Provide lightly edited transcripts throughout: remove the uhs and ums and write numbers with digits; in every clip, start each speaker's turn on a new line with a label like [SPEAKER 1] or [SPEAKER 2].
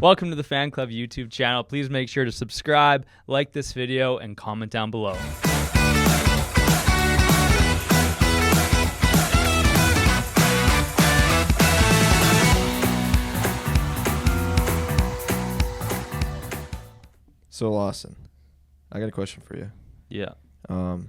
[SPEAKER 1] Welcome to the Fan Club YouTube channel. Please make sure to subscribe, like this video, and comment down below.
[SPEAKER 2] So Lawson, I got a question for you.
[SPEAKER 1] Yeah.
[SPEAKER 2] I've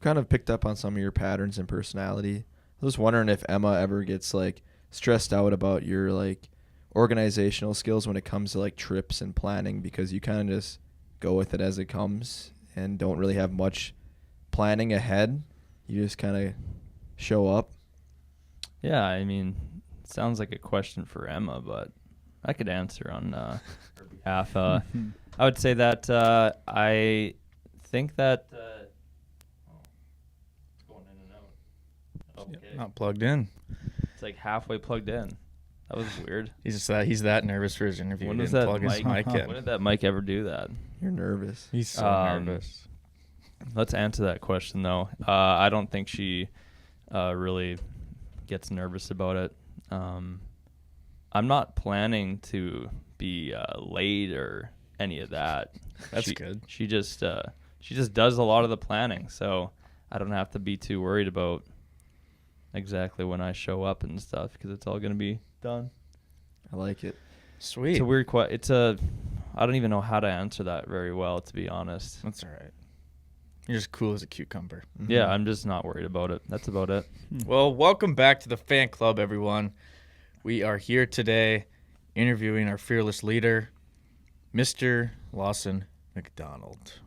[SPEAKER 2] kind of picked up on some of your patterns and personality. I was wondering if Emma ever gets like stressed out about your like organizational skills when it comes to like trips and planning, because you kind of just go with it as it comes and don't really have much planning ahead. You just kind of show up.
[SPEAKER 1] Yeah, I mean, it sounds like a question for Emma, but I could answer on her behalf. I would say that I think that it's going in and out. Okay.
[SPEAKER 3] Not plugged in.
[SPEAKER 1] It's like halfway plugged in. That was weird.
[SPEAKER 3] He's that nervous for his interview.
[SPEAKER 1] When
[SPEAKER 3] He
[SPEAKER 1] does
[SPEAKER 3] didn't
[SPEAKER 1] that
[SPEAKER 3] plug his
[SPEAKER 1] mic?
[SPEAKER 3] mic in.
[SPEAKER 1] When did that mic ever do that?
[SPEAKER 2] You're nervous.
[SPEAKER 3] He's so nervous.
[SPEAKER 1] Let's answer that question though. I don't think she really gets nervous about it. I'm not planning to be late or any of that.
[SPEAKER 3] That's good.
[SPEAKER 1] She just does a lot of the planning, so I don't have to be too worried about exactly when I show up and stuff, because it's all going to be done.
[SPEAKER 2] I like it.
[SPEAKER 3] Sweet.
[SPEAKER 1] It's a weird I don't even know how to answer that very well, to be honest.
[SPEAKER 3] That's all right. You're just cool as a cucumber.
[SPEAKER 2] Mm-hmm.
[SPEAKER 1] Yeah, I'm just not worried about it. That's about it.
[SPEAKER 3] Well, welcome back to the Fan Club, everyone. We are here today interviewing our fearless leader, Mr. Lawson McDonald.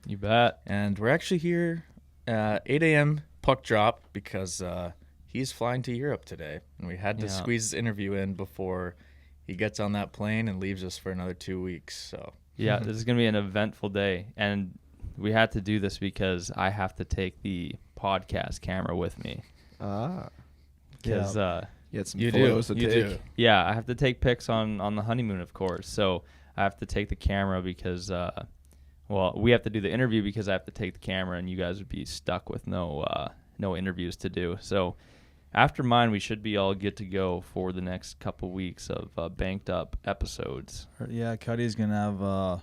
[SPEAKER 1] You bet.
[SPEAKER 3] And we're actually here at 8 a.m. puck drop because he's flying to Europe today. And we had to squeeze this interview in before he gets on that plane and leaves us for another 2 weeks. So
[SPEAKER 1] Yeah, this is going to be an eventful day. And we had to do this because I have to take the podcast camera with me. Because,
[SPEAKER 2] You had some
[SPEAKER 3] You
[SPEAKER 2] photos
[SPEAKER 3] do.
[SPEAKER 2] to
[SPEAKER 3] You
[SPEAKER 2] take.
[SPEAKER 3] do.
[SPEAKER 1] yeah, I have to take pics on the honeymoon, of course. So I have to take the camera because, we have to do the interview because I have to take the camera, and you guys would be stuck with no interviews to do. So after mine, we should be all good to go for the next couple weeks of banked up episodes.
[SPEAKER 4] Yeah, Cuddy's gonna have a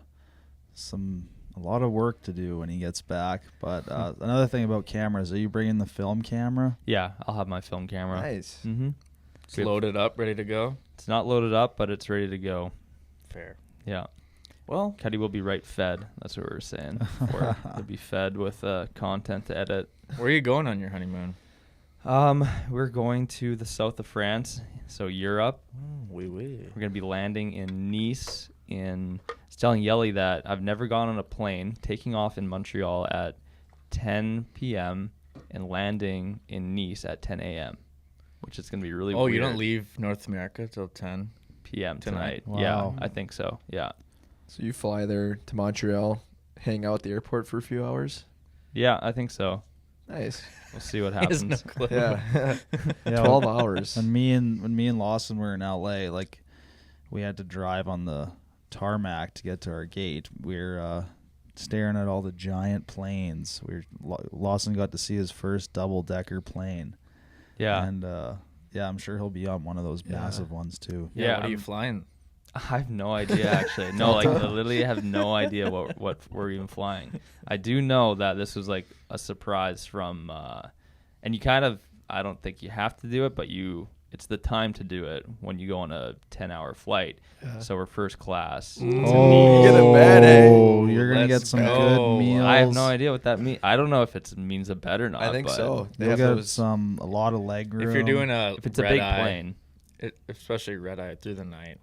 [SPEAKER 4] lot of work to do when he gets back. But another thing about cameras, are you bringing the film camera?
[SPEAKER 1] Yeah, I'll have my film camera.
[SPEAKER 2] Nice.
[SPEAKER 1] Mm-hmm.
[SPEAKER 3] it's loaded up, ready to go.
[SPEAKER 1] It's not loaded up, but it's ready to go.
[SPEAKER 3] Fair.
[SPEAKER 1] Yeah.
[SPEAKER 3] Well,
[SPEAKER 1] Cuddy will be fed. That's what we were saying. Or he'll be fed with content to edit.
[SPEAKER 3] where are you going on your honeymoon?
[SPEAKER 1] We're going to the south of France, so Europe.
[SPEAKER 3] Oui.
[SPEAKER 1] We're going to be landing in Nice. I was telling Yelly that I've never gone on a plane, taking off in Montreal at 10 p.m. and landing in Nice at 10 a.m., which is going to be really weird.
[SPEAKER 3] You don't leave North America till 10
[SPEAKER 1] p.m. tonight.
[SPEAKER 4] Wow.
[SPEAKER 1] Yeah, I think so. Yeah.
[SPEAKER 2] So you fly there to Montreal, hang out at the airport for a few hours?
[SPEAKER 1] Yeah, I think so.
[SPEAKER 2] Nice.
[SPEAKER 1] We'll see what
[SPEAKER 3] He has
[SPEAKER 1] happens.
[SPEAKER 3] no clue.
[SPEAKER 2] Yeah.
[SPEAKER 4] Yeah,
[SPEAKER 2] 12 hours.
[SPEAKER 4] When me and Lawson were in LA, like we had to drive on the tarmac to get to our gate. We're staring at all the giant planes. Lawson got to see his first double-decker plane.
[SPEAKER 1] Yeah.
[SPEAKER 4] And I'm sure he'll be on one of those massive ones too.
[SPEAKER 3] Yeah,
[SPEAKER 1] Yeah,
[SPEAKER 3] what are you
[SPEAKER 1] I'm-
[SPEAKER 3] flying?
[SPEAKER 1] I have no idea, actually. No, I literally have no idea what we're even flying. I do know that this was like a surprise from, and you kind of, I don't think you have to do it, but it's the time to do it when you go on a 10-hour flight.
[SPEAKER 2] Yeah.
[SPEAKER 1] So we're first class. to
[SPEAKER 4] Oh,
[SPEAKER 1] Nice.
[SPEAKER 2] You get a bed, eh?
[SPEAKER 4] You're gonna
[SPEAKER 3] Let's
[SPEAKER 4] get some
[SPEAKER 3] go.
[SPEAKER 4] good meals.
[SPEAKER 1] I have no idea what that means. I don't know if it means a bed or not.
[SPEAKER 2] I think
[SPEAKER 1] but
[SPEAKER 2] so. They
[SPEAKER 4] You'll
[SPEAKER 2] have
[SPEAKER 4] get
[SPEAKER 2] those.
[SPEAKER 4] a lot of leg room.
[SPEAKER 3] If you're doing a
[SPEAKER 1] If it's a
[SPEAKER 3] red
[SPEAKER 1] big
[SPEAKER 3] eye,
[SPEAKER 1] plane.
[SPEAKER 3] especially red eye through the night,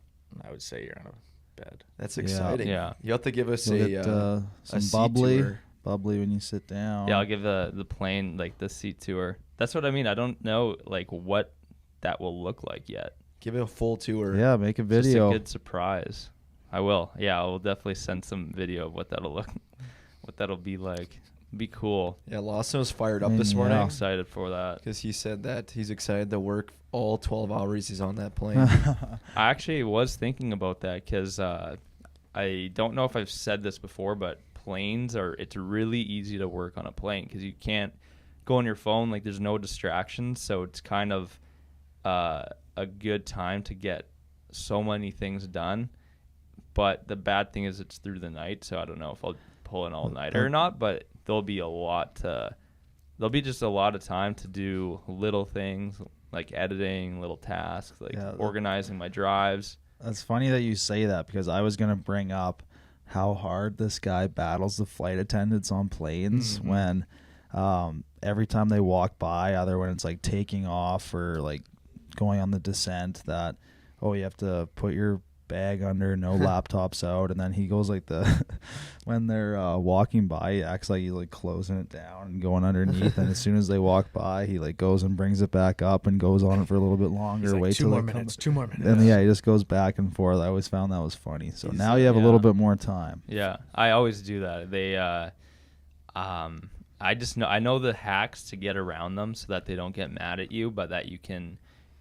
[SPEAKER 3] I would say you're on a bed.
[SPEAKER 2] That's exciting.
[SPEAKER 1] Yeah.
[SPEAKER 2] You have to give us
[SPEAKER 4] You'll
[SPEAKER 2] a
[SPEAKER 4] get some
[SPEAKER 2] seat
[SPEAKER 4] bubbly
[SPEAKER 2] tour.
[SPEAKER 4] when you sit down.
[SPEAKER 1] Yeah, I'll give the plane like the seat tour. That's what I mean. I don't know like what that will look like yet.
[SPEAKER 2] Give it a full tour.
[SPEAKER 4] Yeah, make a
[SPEAKER 1] Just
[SPEAKER 4] video.
[SPEAKER 1] a good surprise. I will. Yeah, I will definitely send some video of what that'll be like. Be cool.
[SPEAKER 2] Yeah, Lawson was fired up
[SPEAKER 4] Man,
[SPEAKER 2] this
[SPEAKER 4] yeah.
[SPEAKER 2] morning
[SPEAKER 1] I'm excited for that.
[SPEAKER 2] because he said that he's excited to work all 12 hours he's on that plane.
[SPEAKER 1] I actually was thinking about that because I don't know if I've said this before, but it's really easy to work on a plane because you can't go on your phone. Like there's no distractions. So it's kind of a good time to get so many things done. But the bad thing is it's through the night, so I don't know if I'll pull an all-nighter or not. But there'll be just a lot of time to do little things like editing, little tasks, like organizing my drives.
[SPEAKER 4] It's funny that you say that because I was gonna bring up how hard this guy battles the flight attendants on planes when every time they walk by, either when it's like taking off or like going on the descent, that you have to put your bag under, no laptops out, and then he goes like when they're walking by, he acts like he's like closing it down and going underneath, and as soon as they walk by, he like goes and brings it back up and goes on it for a little bit longer.
[SPEAKER 3] Like,
[SPEAKER 4] wait
[SPEAKER 3] two
[SPEAKER 4] till
[SPEAKER 3] more
[SPEAKER 4] they
[SPEAKER 3] minutes,
[SPEAKER 4] come.
[SPEAKER 3] 2 more minutes.
[SPEAKER 4] And he just goes back and forth. I always found that was funny. So now you have a little bit more time.
[SPEAKER 1] Yeah, I always do that. They I know the hacks to get around them so that they don't get mad at you, but that you can,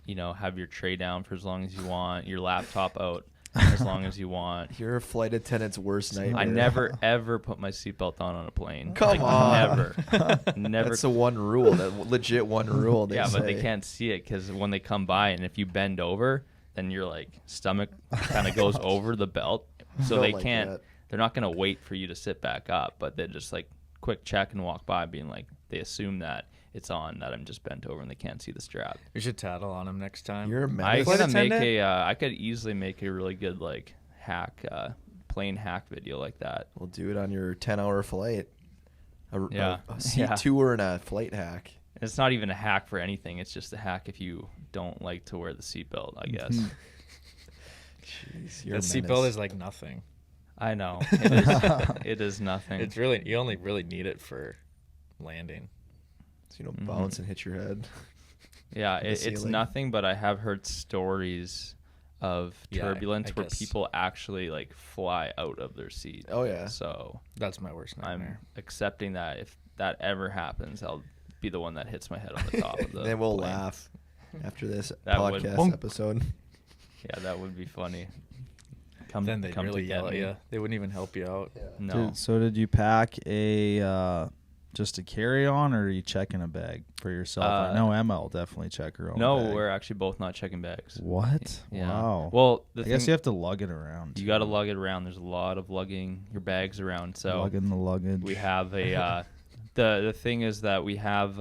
[SPEAKER 1] have your tray down for as long as you want, your laptop out as long as you want.
[SPEAKER 2] You're a flight attendant's worst nightmare.
[SPEAKER 1] I never ever put my seatbelt on a plane.
[SPEAKER 2] Come on.
[SPEAKER 1] Never.
[SPEAKER 2] That's the one rule. That legit one rule.
[SPEAKER 1] But they can't see it because when they come by, and if you bend over, then your like stomach kind of goes over the belt, so they can't. That. They're not gonna wait for you to sit back up, but they just like quick check and walk by, being like they assume that it's on, that I'm just bent over and they can't see the strap.
[SPEAKER 3] You should tattle on them next time.
[SPEAKER 2] You're a
[SPEAKER 1] I could easily make a really good like hack, plane hack video like that.
[SPEAKER 2] We'll do it on your 10-hour flight. A seat tour and a flight hack.
[SPEAKER 1] It's not even a hack for anything. It's just a hack if you don't like to wear the seatbelt, I guess.
[SPEAKER 2] Jeez,
[SPEAKER 3] that seatbelt is like nothing.
[SPEAKER 1] I know. It is, it is nothing.
[SPEAKER 3] It's really, you only really need it for landing.
[SPEAKER 2] So you don't bounce and hit your head.
[SPEAKER 1] Yeah, it's nothing, but I have heard stories of turbulence where people actually like fly out of their seat.
[SPEAKER 2] Oh, yeah.
[SPEAKER 1] So
[SPEAKER 3] that's my worst nightmare.
[SPEAKER 1] I'm accepting that if that ever happens, I'll be the one that hits my head on the top of the
[SPEAKER 2] Then we'll
[SPEAKER 1] plane.
[SPEAKER 2] Laugh after this
[SPEAKER 1] podcast
[SPEAKER 2] episode.
[SPEAKER 1] Yeah, that would be funny.
[SPEAKER 3] Then they'd really yell at you. They wouldn't even help you out.
[SPEAKER 2] Yeah.
[SPEAKER 1] No.
[SPEAKER 4] So did you pack just a carry-on, or are you checking a bag for yourself? I know Emma will definitely check her own bag.
[SPEAKER 1] We're actually both not checking bags.
[SPEAKER 4] What?
[SPEAKER 1] Yeah.
[SPEAKER 4] Wow.
[SPEAKER 1] Well,
[SPEAKER 4] I guess you have to lug it around.
[SPEAKER 1] You got to lug it around. There's a lot of lugging your bags around. So
[SPEAKER 4] lugging the luggage.
[SPEAKER 1] We have a the thing is that we have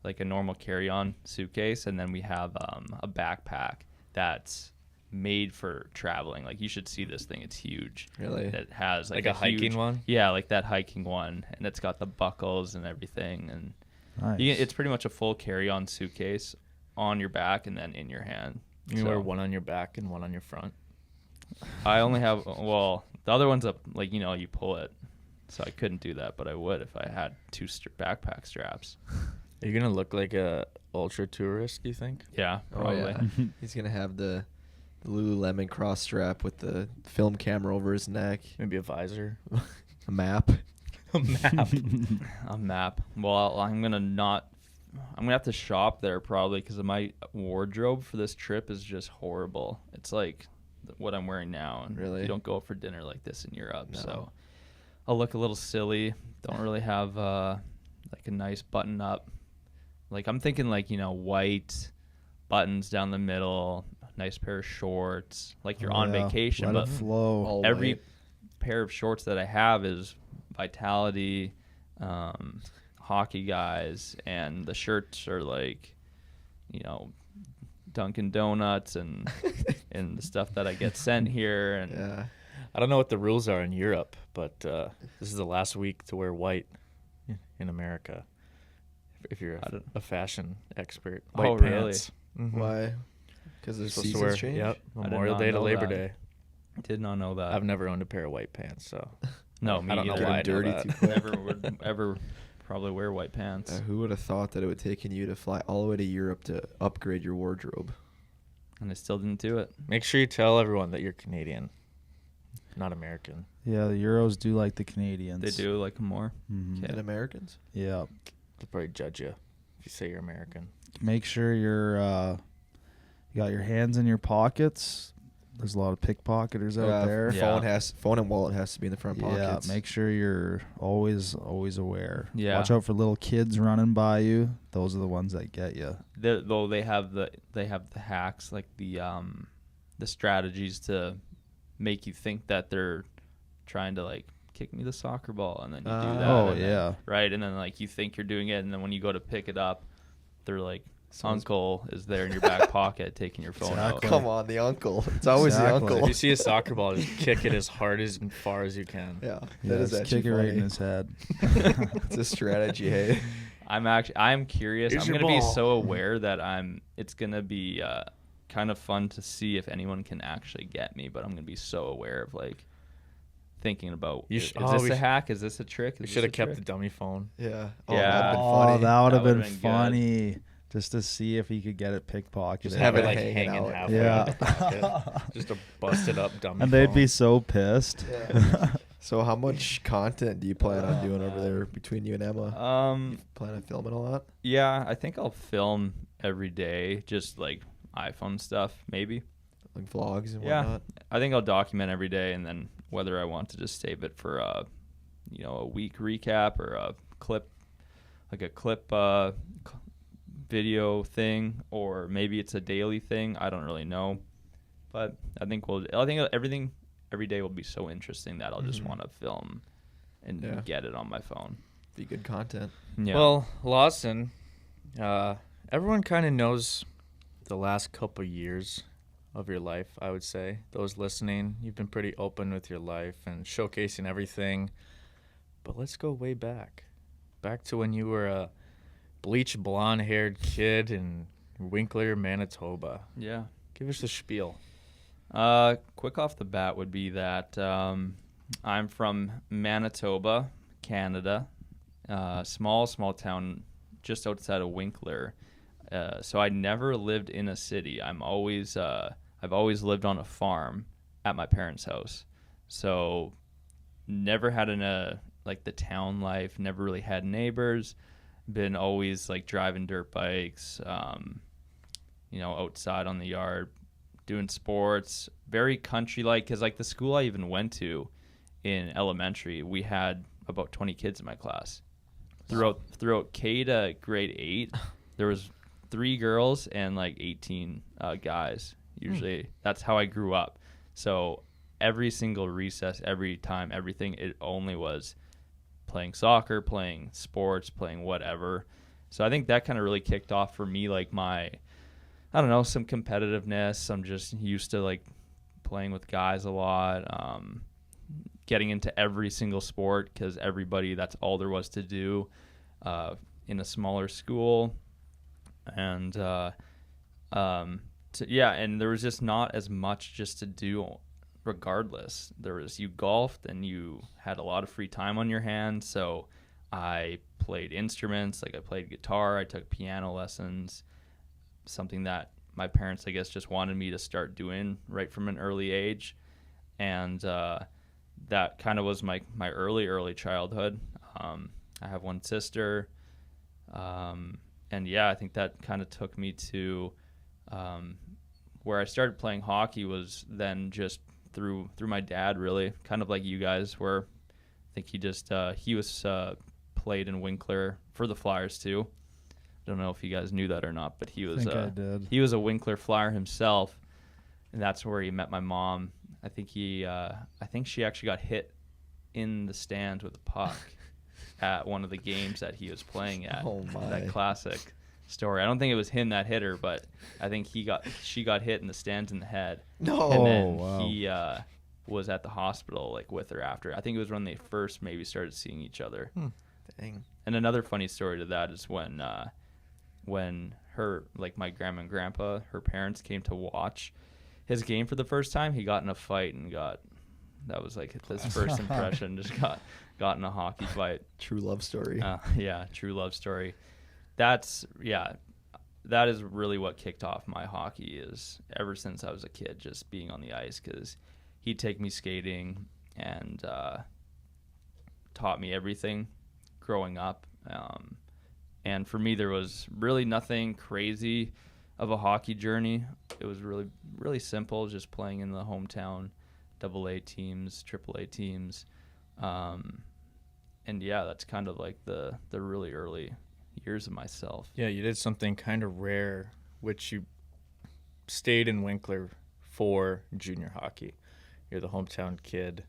[SPEAKER 1] like a normal carry-on suitcase, and then we have a backpack that's made for traveling. Like, you should see this thing. It's huge.
[SPEAKER 2] Really?
[SPEAKER 1] It has like
[SPEAKER 3] a hiking one?
[SPEAKER 1] Yeah, like that hiking one, and it's got the buckles and everything, and
[SPEAKER 4] nice.
[SPEAKER 1] it's pretty much a full carry-on suitcase on your back and then in your hand.
[SPEAKER 3] You wear one on your back and one on your front.
[SPEAKER 1] I only have the other one's up, like, you pull it, so I couldn't do that, but I would if I had two backpack straps.
[SPEAKER 3] Are you gonna look like a ultra tourist, do you think?
[SPEAKER 1] Yeah, probably.
[SPEAKER 2] Oh, yeah. He's gonna have the Lululemon cross strap with the film camera over his neck.
[SPEAKER 3] Maybe a visor.
[SPEAKER 2] A map.
[SPEAKER 3] A map.
[SPEAKER 1] A map. Well, I'm gonna have to shop there probably because my wardrobe for this trip is just horrible. It's like what I'm wearing now, and
[SPEAKER 2] really,
[SPEAKER 1] you don't go out for dinner like this in Europe.
[SPEAKER 2] No.
[SPEAKER 1] So I'll look a little silly. Don't really have like a nice button up. Like, I'm thinking like,
[SPEAKER 4] white
[SPEAKER 1] buttons down the middle, nice pair of shorts, like you're on vacation.
[SPEAKER 4] Let
[SPEAKER 1] but
[SPEAKER 4] it flow.
[SPEAKER 1] Every pair of shorts that I have is Vitality, Hockey Guys, and the shirts are like, Dunkin' Donuts and and the stuff that I get sent here. And
[SPEAKER 2] yeah.
[SPEAKER 3] I don't know what the rules are in Europe, but this is the last week to wear white in America. If you're a fashion expert. White pants.
[SPEAKER 1] Really?
[SPEAKER 3] Mm-hmm.
[SPEAKER 2] Why? Because the
[SPEAKER 3] supposed
[SPEAKER 2] seasons change?
[SPEAKER 3] Yep. Memorial Day to Labor Day.
[SPEAKER 1] I did not know that.
[SPEAKER 3] I've never owned a pair of white pants, so
[SPEAKER 1] no, me
[SPEAKER 3] I don't
[SPEAKER 1] either.
[SPEAKER 3] know why I know
[SPEAKER 2] dirty
[SPEAKER 3] that.
[SPEAKER 2] too quick.
[SPEAKER 1] Never would ever probably wear white pants.
[SPEAKER 2] Who would have thought that it would take you to fly all the way to Europe to upgrade your wardrobe?
[SPEAKER 1] And I still didn't do it.
[SPEAKER 3] Make sure you tell everyone that you're Canadian, not American.
[SPEAKER 4] Yeah, the Euros do like the Canadians.
[SPEAKER 1] They do like them more.
[SPEAKER 4] Mm-hmm.
[SPEAKER 2] And Americans?
[SPEAKER 4] Yeah.
[SPEAKER 3] They'll probably judge you if you say you're American.
[SPEAKER 4] Make sure you got your hands in your pockets. There's a lot of pickpocketers out there.
[SPEAKER 1] Yeah.
[SPEAKER 2] Phone and wallet has to be in the front pockets.
[SPEAKER 4] Yeah, make sure you're always aware.
[SPEAKER 1] Yeah.
[SPEAKER 4] Watch out for little kids running by you. Those are the ones that get you.
[SPEAKER 1] Though they have the hacks, like the the strategies to make you think that they're trying to like kick me the soccer ball, and then you do that.
[SPEAKER 4] Oh,
[SPEAKER 1] and then-
[SPEAKER 4] yeah.
[SPEAKER 1] right, and then like you think you're doing it, and then when you go to pick it up, they're like, uncle is there in your back pocket taking your phone out.
[SPEAKER 4] Exactly.
[SPEAKER 2] Come on, the uncle. It's always
[SPEAKER 4] Exactly.
[SPEAKER 2] the uncle.
[SPEAKER 3] If you see a soccer ball, just kick it as hard as and far as you can.
[SPEAKER 2] Yeah,
[SPEAKER 4] Yeah,
[SPEAKER 2] that is
[SPEAKER 4] just
[SPEAKER 2] actually
[SPEAKER 4] kick it right in
[SPEAKER 2] funny.
[SPEAKER 4] his head.
[SPEAKER 2] It's a strategy, hey.
[SPEAKER 1] I'm curious.
[SPEAKER 3] Here's
[SPEAKER 1] I'm
[SPEAKER 3] your
[SPEAKER 1] gonna be
[SPEAKER 3] ball.
[SPEAKER 1] so aware that it's gonna be kind of fun to see if anyone can actually get me, but I'm gonna be so aware of like thinking about
[SPEAKER 3] You
[SPEAKER 1] is
[SPEAKER 3] sh-
[SPEAKER 1] this
[SPEAKER 3] we
[SPEAKER 1] a
[SPEAKER 3] sh-
[SPEAKER 1] hack? Is this a trick?
[SPEAKER 3] We
[SPEAKER 1] Is
[SPEAKER 3] should have
[SPEAKER 1] this a
[SPEAKER 3] kept the
[SPEAKER 1] trick?
[SPEAKER 3] dummy phone.
[SPEAKER 2] Yeah.
[SPEAKER 1] Yeah.
[SPEAKER 2] That'd been
[SPEAKER 4] Oh,
[SPEAKER 2] funny.
[SPEAKER 4] that would have
[SPEAKER 1] That
[SPEAKER 4] been,
[SPEAKER 1] would've been good.
[SPEAKER 4] funny. Just to see if he could get it pickpocketed.
[SPEAKER 3] Just have it like
[SPEAKER 2] hanging
[SPEAKER 3] hanging
[SPEAKER 2] out.
[SPEAKER 3] halfway
[SPEAKER 4] Yeah.
[SPEAKER 3] out the pocket. Just a busted up dummy
[SPEAKER 4] And they'd
[SPEAKER 3] phone.
[SPEAKER 4] be so pissed.
[SPEAKER 2] Yeah. So how much content do you plan on doing over there between you and Emma? You plan on filming a lot?
[SPEAKER 1] Yeah, I think I'll film every day, just like iPhone stuff, maybe.
[SPEAKER 2] Like vlogs and
[SPEAKER 1] Yeah.
[SPEAKER 2] whatnot?
[SPEAKER 1] I think I'll document every day, and then whether I want to just save it for a week recap or a clip, like a clip video thing, or maybe it's a daily thing. I don't really know, but I think everything every day will be so interesting that I'll just
[SPEAKER 2] Mhm.
[SPEAKER 1] want to film and
[SPEAKER 2] Yeah.
[SPEAKER 1] get it on my phone.
[SPEAKER 2] Be good content.
[SPEAKER 1] Yeah.
[SPEAKER 3] Well, Lawson, everyone kind of knows the last couple years of your life, I would say. Those listening, you've been pretty open with your life and showcasing everything. But let's go way back. Back to when you were a bleach blonde-haired kid in Winkler, Manitoba.
[SPEAKER 1] yeah.
[SPEAKER 3] Give us the spiel.
[SPEAKER 1] Quick off the bat would be that I'm from Manitoba, Canada, small town just outside of Winkler. So I never lived in a city. I've always lived on a farm at my parents' house. So never had like the town life. Never really had neighbors. Been always like driving dirt bikes, outside on the yard, doing sports, very country-like, because like the school I even went to in elementary, we had about 20 kids in my class. Throughout K to grade 8, there was 3 girls and like 18 guys. Usually that's how I grew up. So every single recess, every time, everything, it only was playing soccer, playing sports, playing whatever. So I think that kind of really kicked off for me, like some competitiveness. I'm just used to like playing with guys a lot, getting into every single sport because that's all there was to do in a smaller school. And and there was just not as much just to do regardless. You golfed and you had a lot of free time on your hands. So I played instruments, like I played guitar, I took piano lessons, something that my parents, I guess, just wanted me to start doing right from an early age. And that kind of was my early childhood. I have one sister. And yeah, I think that kind of took me to where I started playing hockey was then just through my dad, really, kind of like you guys were. I think he was played in Winkler for the Flyers too. Don't know if you guys knew that or not, but he was
[SPEAKER 4] I did.
[SPEAKER 1] he was a Winkler Flyer himself, and that's where he met my mom. I think she actually got hit in the stands with a puck at one of the games that he was playing at.
[SPEAKER 2] Oh my.
[SPEAKER 1] That classic story. I don't think it was him that hit her, but I think she got hit in the stands in the head.
[SPEAKER 2] No.
[SPEAKER 1] And then
[SPEAKER 4] wow.
[SPEAKER 1] he was at the hospital like with her after. I think it was when they first maybe started seeing each other.
[SPEAKER 2] Dang.
[SPEAKER 1] And another funny story to that is when her, like my grandma and grandpa, her parents came to watch his game for the first time, he got in a fight and that was like his first impression, just got in a hockey fight.
[SPEAKER 2] True love story.
[SPEAKER 1] Yeah, true love story. That is really what kicked off my hockey, is ever since I was a kid, just being on the ice, because he'd take me skating and taught me everything growing up. And for me, there was really nothing crazy of a hockey journey. It was really, really simple, just playing in the hometown AA teams, AAA teams. And yeah, that's kind of like the really early years of myself.
[SPEAKER 3] Yeah, you did something kind of rare, which you stayed in Winkler for junior hockey. You're the hometown kid.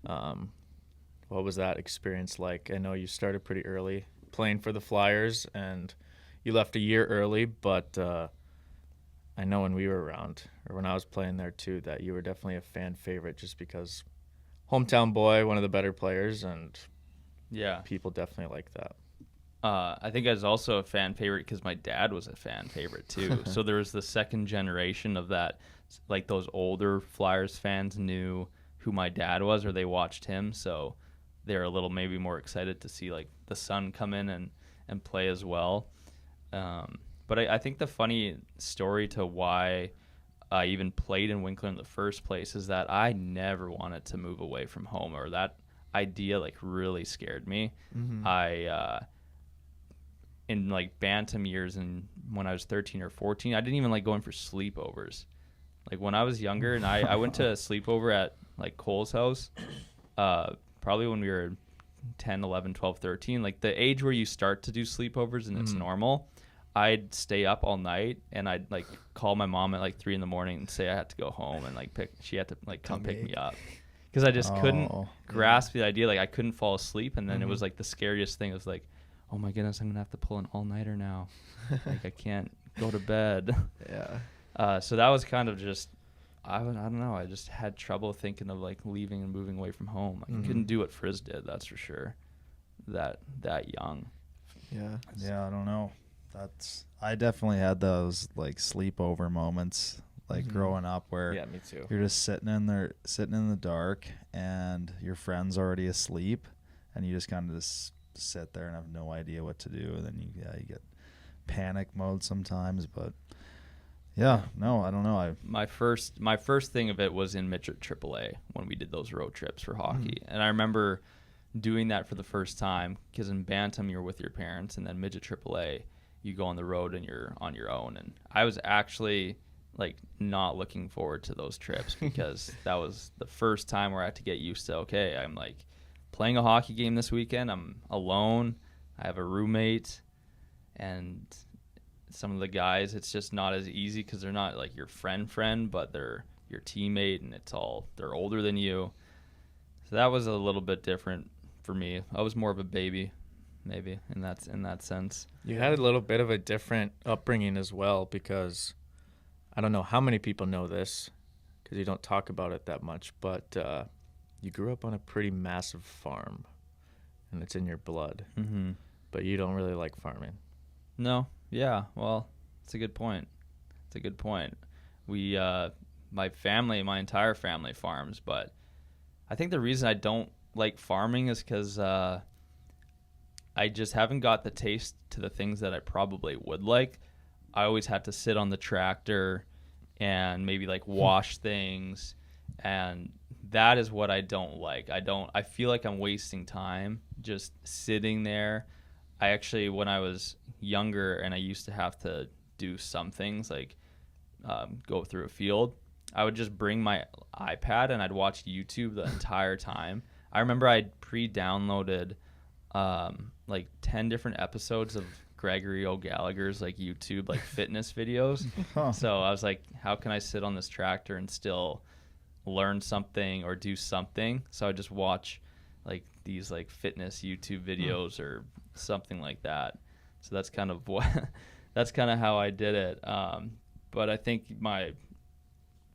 [SPEAKER 3] What was that experience like? I know you started pretty early playing for the Flyers, and you left a year early, but I know when we were around, or when I was playing there too, that you were definitely a fan favorite just because hometown boy, one of the better players, and people definitely like that.
[SPEAKER 1] I think I was also a fan favorite because my dad was a fan favorite too. So there was the second generation of that, like those older Flyers fans knew who my dad was, or they watched him, so they're a little maybe more excited to see like the son come in and play as well. But I think the funny story to why I even played in Winkler in the first place is that I never wanted to move away from home, or that idea like really scared me. I in like bantam years, and when I was 13 or 14, I didn't even like going for sleepovers. Like when I was younger, and I went to a sleepover at like Cole's house, probably when we were 10, 11, 12, 13, like the age where you start to do sleepovers and it's normal. I'd stay up all night, and I'd like call my mom at like 3 a.m. and say I had to go home, and like she had to like come pick me up, because I just couldn't grasp the idea. Like I couldn't fall asleep, and then it was like the scariest thing. It was like, oh my goodness, I'm gonna have to pull an all-nighter now. Like I can't go to bed. So that was kind of just, I don't know. I just had trouble thinking of like leaving and moving away from home. I couldn't do what Frizz did, that's for sure. That young.
[SPEAKER 4] Yeah, I don't know. I definitely had those like sleepover moments like growing up where
[SPEAKER 3] me too.
[SPEAKER 4] you're just sitting in the dark, and your friend's already asleep, and you just kind of just sit there and have no idea what to do, and then you get panic mode sometimes. But I don't know.
[SPEAKER 1] My first thing of it was in midget AAA when we did those road trips for hockey, and I remember doing that for the first time, because in bantam you're with your parents, and then midget AAA you go on the road and you're on your own. And I was actually like not looking forward to those trips, because that was the first time where I had to get used to, okay, I'm like playing a hockey game this weekend, I'm alone, I have a roommate, and some of the guys, it's just not as easy because they're not like your friend, but they're your teammate, and they're older than you. So that was a little bit different for me. I was more of a baby, maybe, in that sense.
[SPEAKER 3] You had a little bit of a different upbringing as well, because I don't know how many people know this, because you don't talk about it that much, but you grew up on a pretty massive farm, and it's in your blood. But you don't really like farming.
[SPEAKER 1] No. Yeah, well, it's a good point. We, my entire family farms, but I think the reason I don't like farming is because I just haven't got the taste to the things that I probably would like. I always had to sit on the tractor and maybe like wash things, and that is what I don't like. I feel like I'm wasting time just sitting there. I actually, when I was younger and I used to have to do some things like go through a field, I would just bring my iPad and I'd watch YouTube the entire time. I remember I'd pre-downloaded like 10 different episodes of Gregory O'Gallagher's like YouTube like fitness videos. So I was like, how can I sit on this tractor and still learn something or do something? So I just watch like these like fitness YouTube videos or something like that. So that's kind of how I did it. But I think my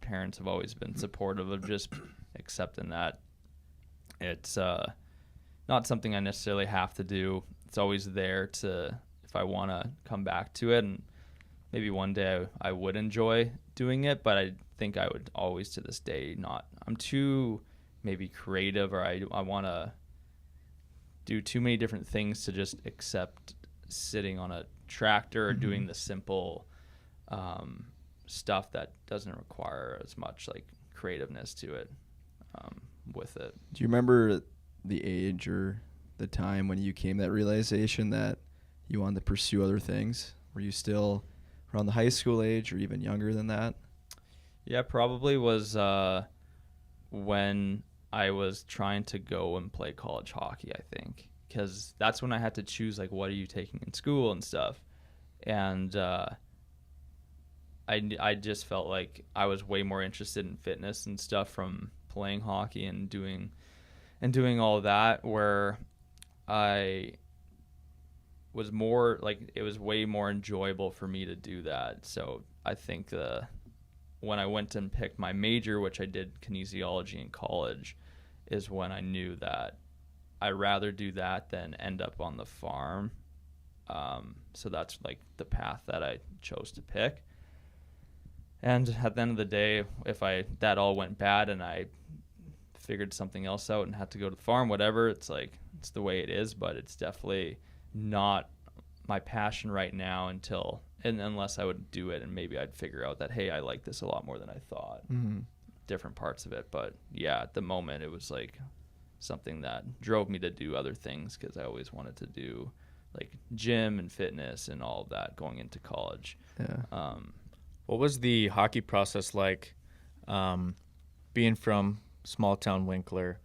[SPEAKER 1] parents have always been supportive of just accepting that it's not something I necessarily have to do. It's always there to, if I want to come back to it, and maybe one day I would enjoy doing it, but I think I would always to this day not. I'm too maybe creative, or I want to do too many different things to just accept sitting on a tractor or doing the simple stuff that doesn't require as much like creativeness to it with it.
[SPEAKER 2] Do you remember the age or the time when you came that realization that you wanted to pursue other things? Were you still around the high school age or even younger than that?
[SPEAKER 1] Yeah, probably was when I was trying to go and play college hockey, I think, because that's when I had to choose like what are you taking in school and stuff. And I just felt like I was way more interested in fitness and stuff from playing hockey and doing all of that, where I was more like, it was way more enjoyable for me to do that. So I think when I went and picked my major, which I did kinesiology in college, is when I knew that I'd rather do that than end up on the farm. So that's like the path that I chose to pick. And at the end of the day, if that all went bad and I figured something else out and had to go to the farm, whatever, it's like, it's the way it is, but it's definitely not my passion right now unless I would do it, and maybe I'd figure out that, hey, I like this a lot more than I thought. Different parts of it. But yeah, at the moment it was like something that drove me to do other things, because I always wanted to do like gym and fitness and all of that going into college.
[SPEAKER 2] Yeah.
[SPEAKER 3] What was the hockey process like, being from small town Winkler?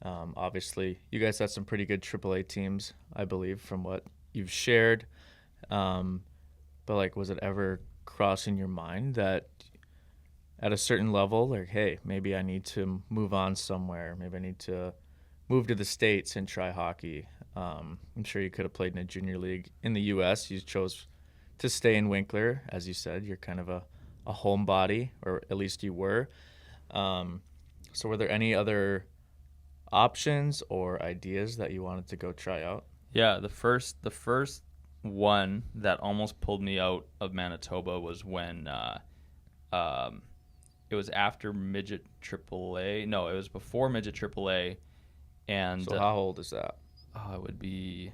[SPEAKER 3] Obviously, you guys had some pretty good AAA teams, I believe, from what you've shared. But like, was it ever crossing your mind that at a certain level, like, hey, maybe I need to move on somewhere. Maybe I need to move to the States and try hockey. I'm sure you could have played in a junior league in the U.S. You chose to stay in Winkler. As you said, you're kind of a homebody, or at least you were. So were there any other options or ideas that you wanted to go try out?
[SPEAKER 1] Yeah, the first one that almost pulled me out of Manitoba was when it was after midget AAA. No, it was before midget AAA. And
[SPEAKER 3] so how old is that?
[SPEAKER 1] It would be,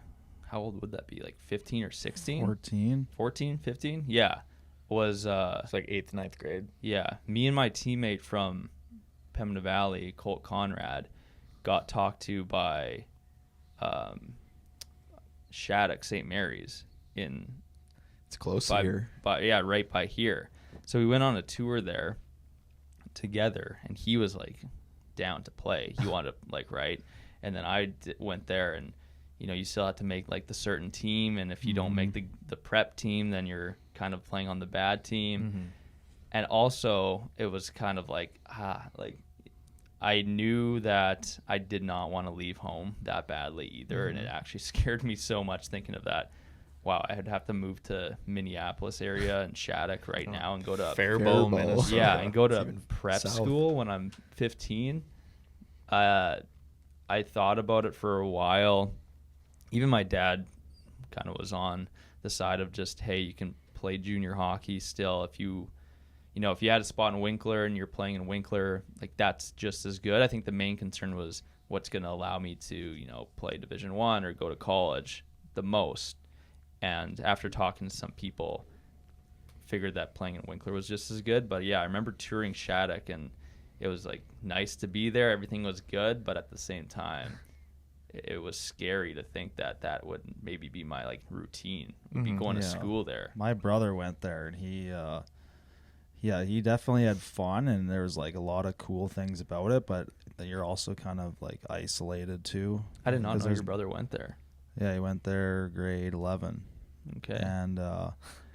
[SPEAKER 1] how old would that be? Like 15 or 16?
[SPEAKER 4] 14?
[SPEAKER 1] 15? Yeah. Was
[SPEAKER 3] it's like 8th, 9th grade.
[SPEAKER 1] Yeah. Me and my teammate from Pembina Valley, Colt Conrad, got talked to by Shattuck St. Mary's
[SPEAKER 2] It's close here.
[SPEAKER 1] Right by here. So we went on a tour there together, and he was like down to play. He wanted to like, right? And then I went there, and you still have to make like the certain team, and if you don't make the prep team, then you're kind of playing on the bad team. And also it was kind of like I knew that I did not want to leave home that badly either, and it actually scared me so much thinking of that. Wow, I'd have to move to Minneapolis area and Shattuck right now and go to
[SPEAKER 3] Faribault, Minnesota.
[SPEAKER 1] Yeah, and go to prep
[SPEAKER 2] south.
[SPEAKER 1] school when I'm 15. I thought about it for a while. Even my dad kind of was on the side of just, hey, you can play junior hockey still. If you had a spot in Winkler and you're playing in Winkler, like that's just as good. I think the main concern was what's going to allow me to, play Division I or go to college the most. And after talking to some people, figured that playing in Winkler was just as good. But yeah, I remember touring Shattuck, and it was like nice to be there. Everything was good, but at the same time, it was scary to think that would maybe be my like routine. Would be going to school there.
[SPEAKER 4] My brother went there, and he definitely had fun, and there was like a lot of cool things about it, but you're also kind of like isolated too.
[SPEAKER 1] I did not know your brother went there.
[SPEAKER 4] Yeah, he went there grade 11.
[SPEAKER 1] Okay.
[SPEAKER 4] And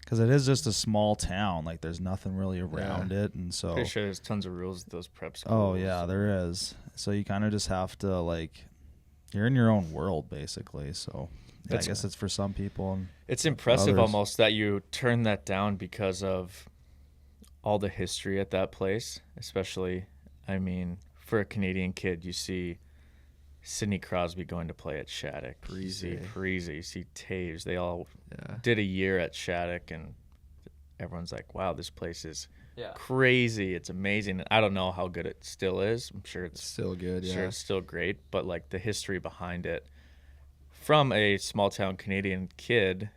[SPEAKER 4] because it is just a small town, like there's nothing really around it, and so
[SPEAKER 3] Pretty sure there's tons of rules at those prep schools.
[SPEAKER 4] Oh yeah, there is. So you kind of just have to like, you're in your own world basically. So yeah, I guess it's for some people. And
[SPEAKER 3] it's impressive
[SPEAKER 4] others.
[SPEAKER 3] almost that you turned that down because of all the history at that place. Especially, I mean, for a Canadian kid, you see Sidney Crosby going to play at Shattuck. Parise. You see Taves. They all did a year at Shattuck, and everyone's like, wow, this place is crazy. It's amazing. I don't know how good it still is. I'm sure it's
[SPEAKER 2] still good.
[SPEAKER 3] Sure, it's still great. But like the history behind it, from a small town Canadian kid,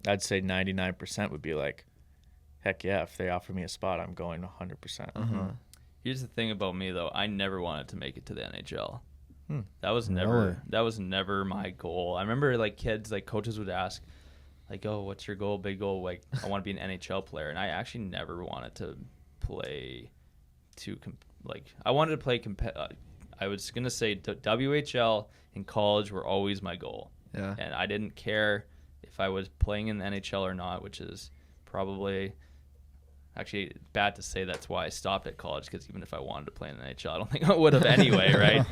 [SPEAKER 3] I'd say 99% would be like, heck yeah, if they offer me a spot, I'm going 100%.
[SPEAKER 1] Here's the thing about me though, I never wanted to make it to the NHL. That was
[SPEAKER 4] Really?
[SPEAKER 1] never my goal. I remember like kids, like coaches would ask, like, "Oh, what's your goal? Big goal?" Like, I want to be an NHL player, and I actually never wanted to play I wanted to play. I was gonna say WHL in college were always my goal.
[SPEAKER 2] Yeah.
[SPEAKER 1] And I didn't care if I was playing in the NHL or not, which is probably actually, bad to say that's why I stopped at college, because even if I wanted to play in the NHL, I don't think I would have anyway, right?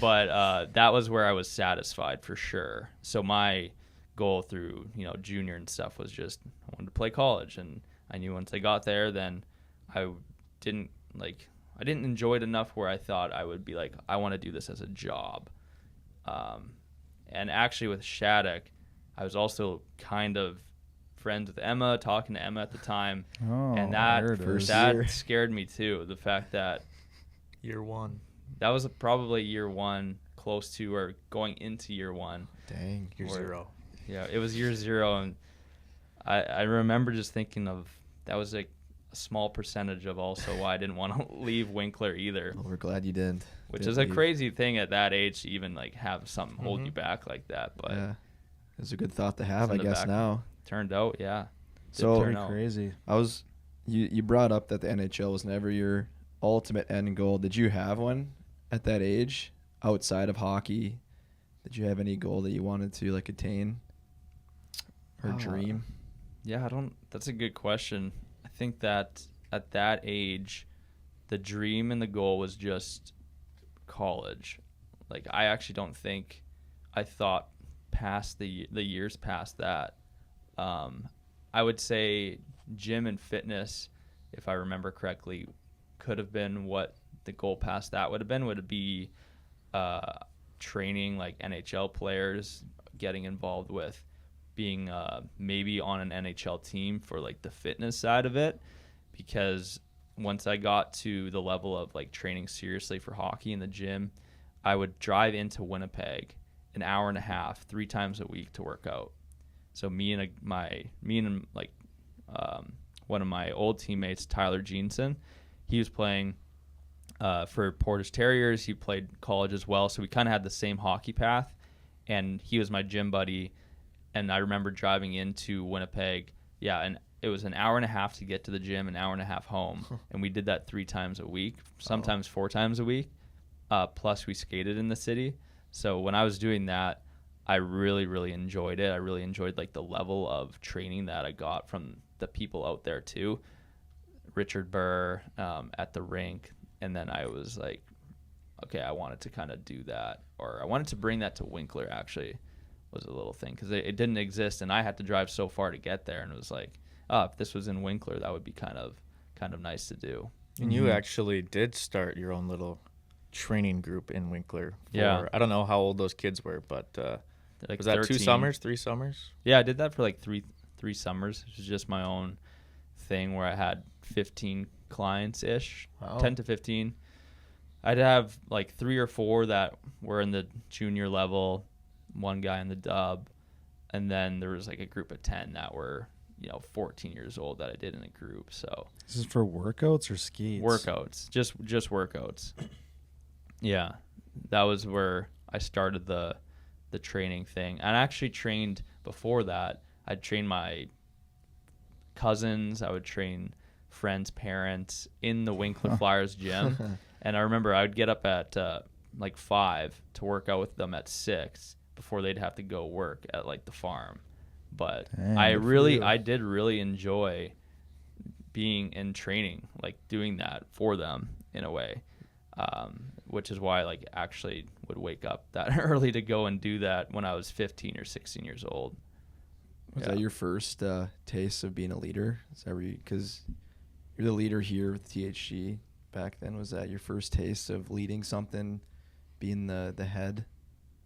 [SPEAKER 1] But that was where I was satisfied for sure. So my goal through, junior and stuff was just I wanted to play college, and I knew once I got there, then I didn't enjoy it enough where I thought I would be like, I want to do this as a job. And actually with Shattuck, I was also kind of friends with Emma, talking to Emma at the time, and that scared me too. The fact that
[SPEAKER 3] year one,
[SPEAKER 1] that was probably year one, close to or going into year one.
[SPEAKER 2] Dang,
[SPEAKER 3] year zero.
[SPEAKER 1] Yeah, it was year zero, and I remember just thinking of that was like a small percentage of also why I didn't want to leave Winkler either.
[SPEAKER 2] Well, we're glad you didn't.
[SPEAKER 1] Which is a crazy thing at that age to even like have something hold you back like that. But
[SPEAKER 2] yeah, it's a good thought to have, I guess. Now
[SPEAKER 1] turned out, yeah.
[SPEAKER 2] So
[SPEAKER 4] crazy.
[SPEAKER 2] You brought up that the NHL was never your ultimate end goal. Did you have one at that age outside of hockey? Did you have any goal that you wanted to like attain or dream?
[SPEAKER 1] Yeah, that's a good question. I think that at that age, the dream and the goal was just college. Like, I actually don't think I thought past the years past that. I would say gym and fitness, if I remember correctly, could have been what the goal past that would have been. Would it be training like NHL players, getting involved with being maybe on an NHL team for like the fitness side of it? Because once I got to the level of like training seriously for hockey in the gym, I would drive into Winnipeg an hour and a half, 3 times a week to work out. So me and one of my old teammates, Tyler Jeanson, he was playing for Portage Terriers. He played college as well, so we kind of had the same hockey path, and he was my gym buddy. And I remember driving into Winnipeg, and it was an hour and a half to get to the gym, an hour and a half home, and we did that 3 times a week, sometimes 4 times a week, plus we skated in the city. So when I was doing that, I really, really enjoyed it. I really enjoyed like the level of training that I got from the people out there too. Richard Burr at the rink, and then I was like, okay, I wanted to kind of do that, or I wanted to bring that to Winkler. Actually, was a little thing because it didn't exist, and I had to drive so far to get there, and it was like, if this was in Winkler, that would be kind of nice to do.
[SPEAKER 3] And you actually did start your own little training group in Winkler.
[SPEAKER 1] Yeah.
[SPEAKER 3] I don't know how old those kids were, but
[SPEAKER 1] Like
[SPEAKER 3] was that
[SPEAKER 1] 13.
[SPEAKER 3] 2 summers, 3 summers?
[SPEAKER 1] Yeah, I did that for like three summers. It was just my own thing where I had 15 clients-ish, 10 to 15. I'd have like 3 or 4 that were in the junior level, 1 guy in the dub, and then there was like a group of 10 that were 14 years old that I did in a group. So
[SPEAKER 4] this is for workouts or skates?
[SPEAKER 1] Workouts, just workouts. Yeah, that was where I started the training thing. And I actually trained before that. I'd train my cousins. I would train friends' parents in the Winkler Flyers gym. And I remember I would get up at like 5 to work out with them at 6 before they'd have to go work at like the farm. But
[SPEAKER 4] Dang,
[SPEAKER 1] I did really enjoy being in training, like doing that for them in a way, which is why I like actually would wake up that early to go and do that when I was 15 or 16 years old.
[SPEAKER 2] Was that your first taste of being a leader? Because you're the leader here with THG back then. Was that your first taste of leading something, being the head?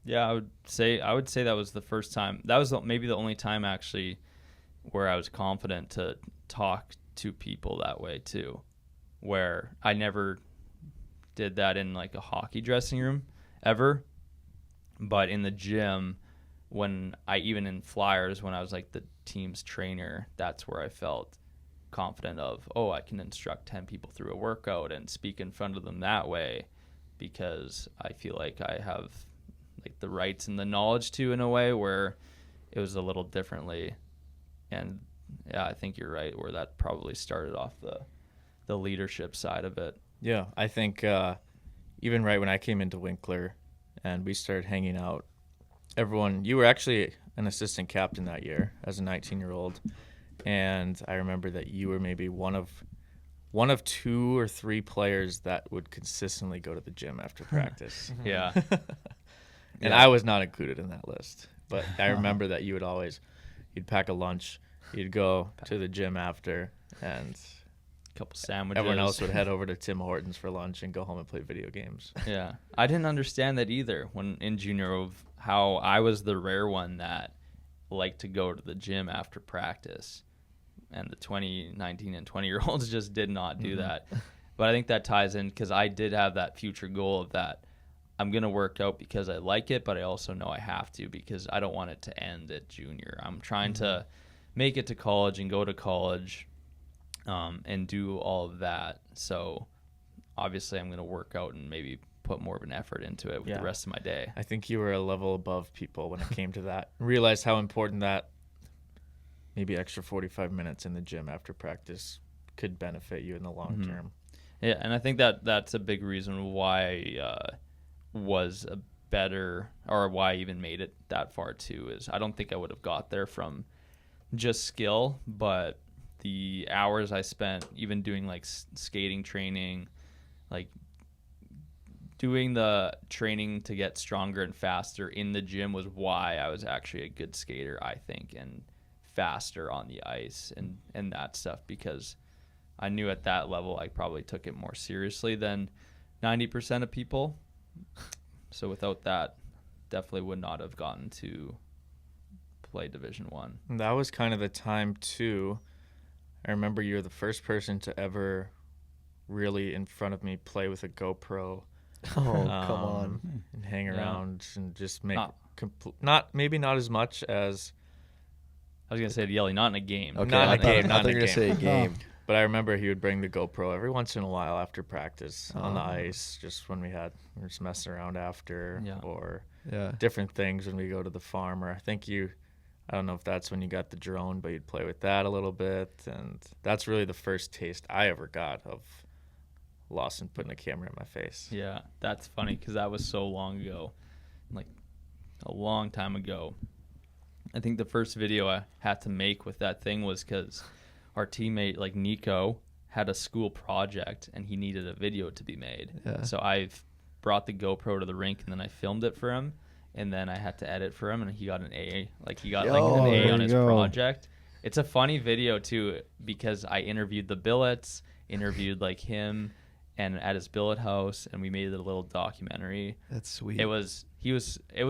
[SPEAKER 1] Yeah, I would say that was the first time. That was maybe the only time actually where I was confident to talk to people that way too, where I never did that in like a hockey dressing room ever, but in the gym, even in Flyers, when I was like the team's trainer, that's where I felt confident of, I can instruct 10 people through a workout and speak in front of them that way, because I feel like I have like the rights and the knowledge to, in a way where it was a little differently. And yeah, I think you're right, where that probably started off the leadership side of it.
[SPEAKER 3] Yeah, I think even right when I came into Winkler and we started hanging out, you were actually an assistant captain that year as a 19-year-old. And I remember that you were maybe one of one of 2 or 3 players that would consistently go to the gym after practice.
[SPEAKER 1] Yeah.
[SPEAKER 3] And
[SPEAKER 1] Yeah.
[SPEAKER 3] I was not included in that list. But I remember that you'd pack a lunch, you'd go to the gym after, and
[SPEAKER 1] Couple sandwiches.
[SPEAKER 3] everyone else would head over to Tim Hortons for lunch and go home and play video games.
[SPEAKER 1] Yeah. I didn't understand that either when in junior of how I was the rare one that liked to go to the gym after practice. And the 19 and 20-year-olds just did not do that. But I think that ties in because I did have that future goal of that I'm going to work out because I like it, but I also know I have to because I don't want it to end at junior. I'm trying to make it to college and go to college and do all of that. So obviously I'm going to work out and maybe put more of an effort into it with the rest of my day.
[SPEAKER 3] I think you were a level above people when it came to that. Realized how important that maybe extra 45 minutes in the gym after practice could benefit you in the long term.
[SPEAKER 1] Yeah, and I think that that's a big reason why was a better, or why I even made it that far too, is I don't think I would have got there from just skill, but the hours I spent even doing like skating training, like doing the training to get stronger and faster in the gym was why I was actually a good skater, I think, and faster on the ice and that stuff, because I knew at that level I probably took it more seriously than 90% of people. So without that, definitely would not have gotten to play Division One.
[SPEAKER 3] That was kind of the time too. I remember you were the first person to ever really in front of me play with a GoPro.
[SPEAKER 2] Oh, come on.
[SPEAKER 3] And hang around and just make
[SPEAKER 1] Not-
[SPEAKER 3] maybe not as much as
[SPEAKER 1] I was gonna say Yelly, not in a game.
[SPEAKER 2] Okay,
[SPEAKER 3] Not in
[SPEAKER 2] I
[SPEAKER 3] a
[SPEAKER 2] thought-
[SPEAKER 3] game,
[SPEAKER 2] I
[SPEAKER 3] not
[SPEAKER 2] thought
[SPEAKER 3] in
[SPEAKER 2] you
[SPEAKER 3] a
[SPEAKER 2] were going to say a game.
[SPEAKER 3] but I remember he would bring the GoPro every once in a while after practice on the ice, just when we were just messing around after, or
[SPEAKER 2] Yeah.
[SPEAKER 3] different things when we go to the farm. Or I think I don't know if that's when you got the drone, but you'd play with that a little bit. And that's really the first taste I ever got of Lawson putting a camera in my face.
[SPEAKER 1] Yeah, that's funny because that was so long ago, like a long time ago. I think the first video I had to make with that thing was because our teammate, like Nico, had a school project and he needed a video to be made.
[SPEAKER 2] Yeah.
[SPEAKER 1] So I've brought the GoPro to the rink and then I filmed it for him, and then I had to edit for him, and he got an A. Like he got like an
[SPEAKER 4] there
[SPEAKER 1] A on
[SPEAKER 4] you
[SPEAKER 1] his
[SPEAKER 4] go.
[SPEAKER 1] project. It's a funny video too because I interviewed the billets, interviewed like him, and at his billet house, and we made a little documentary.
[SPEAKER 2] That's sweet.
[SPEAKER 1] It was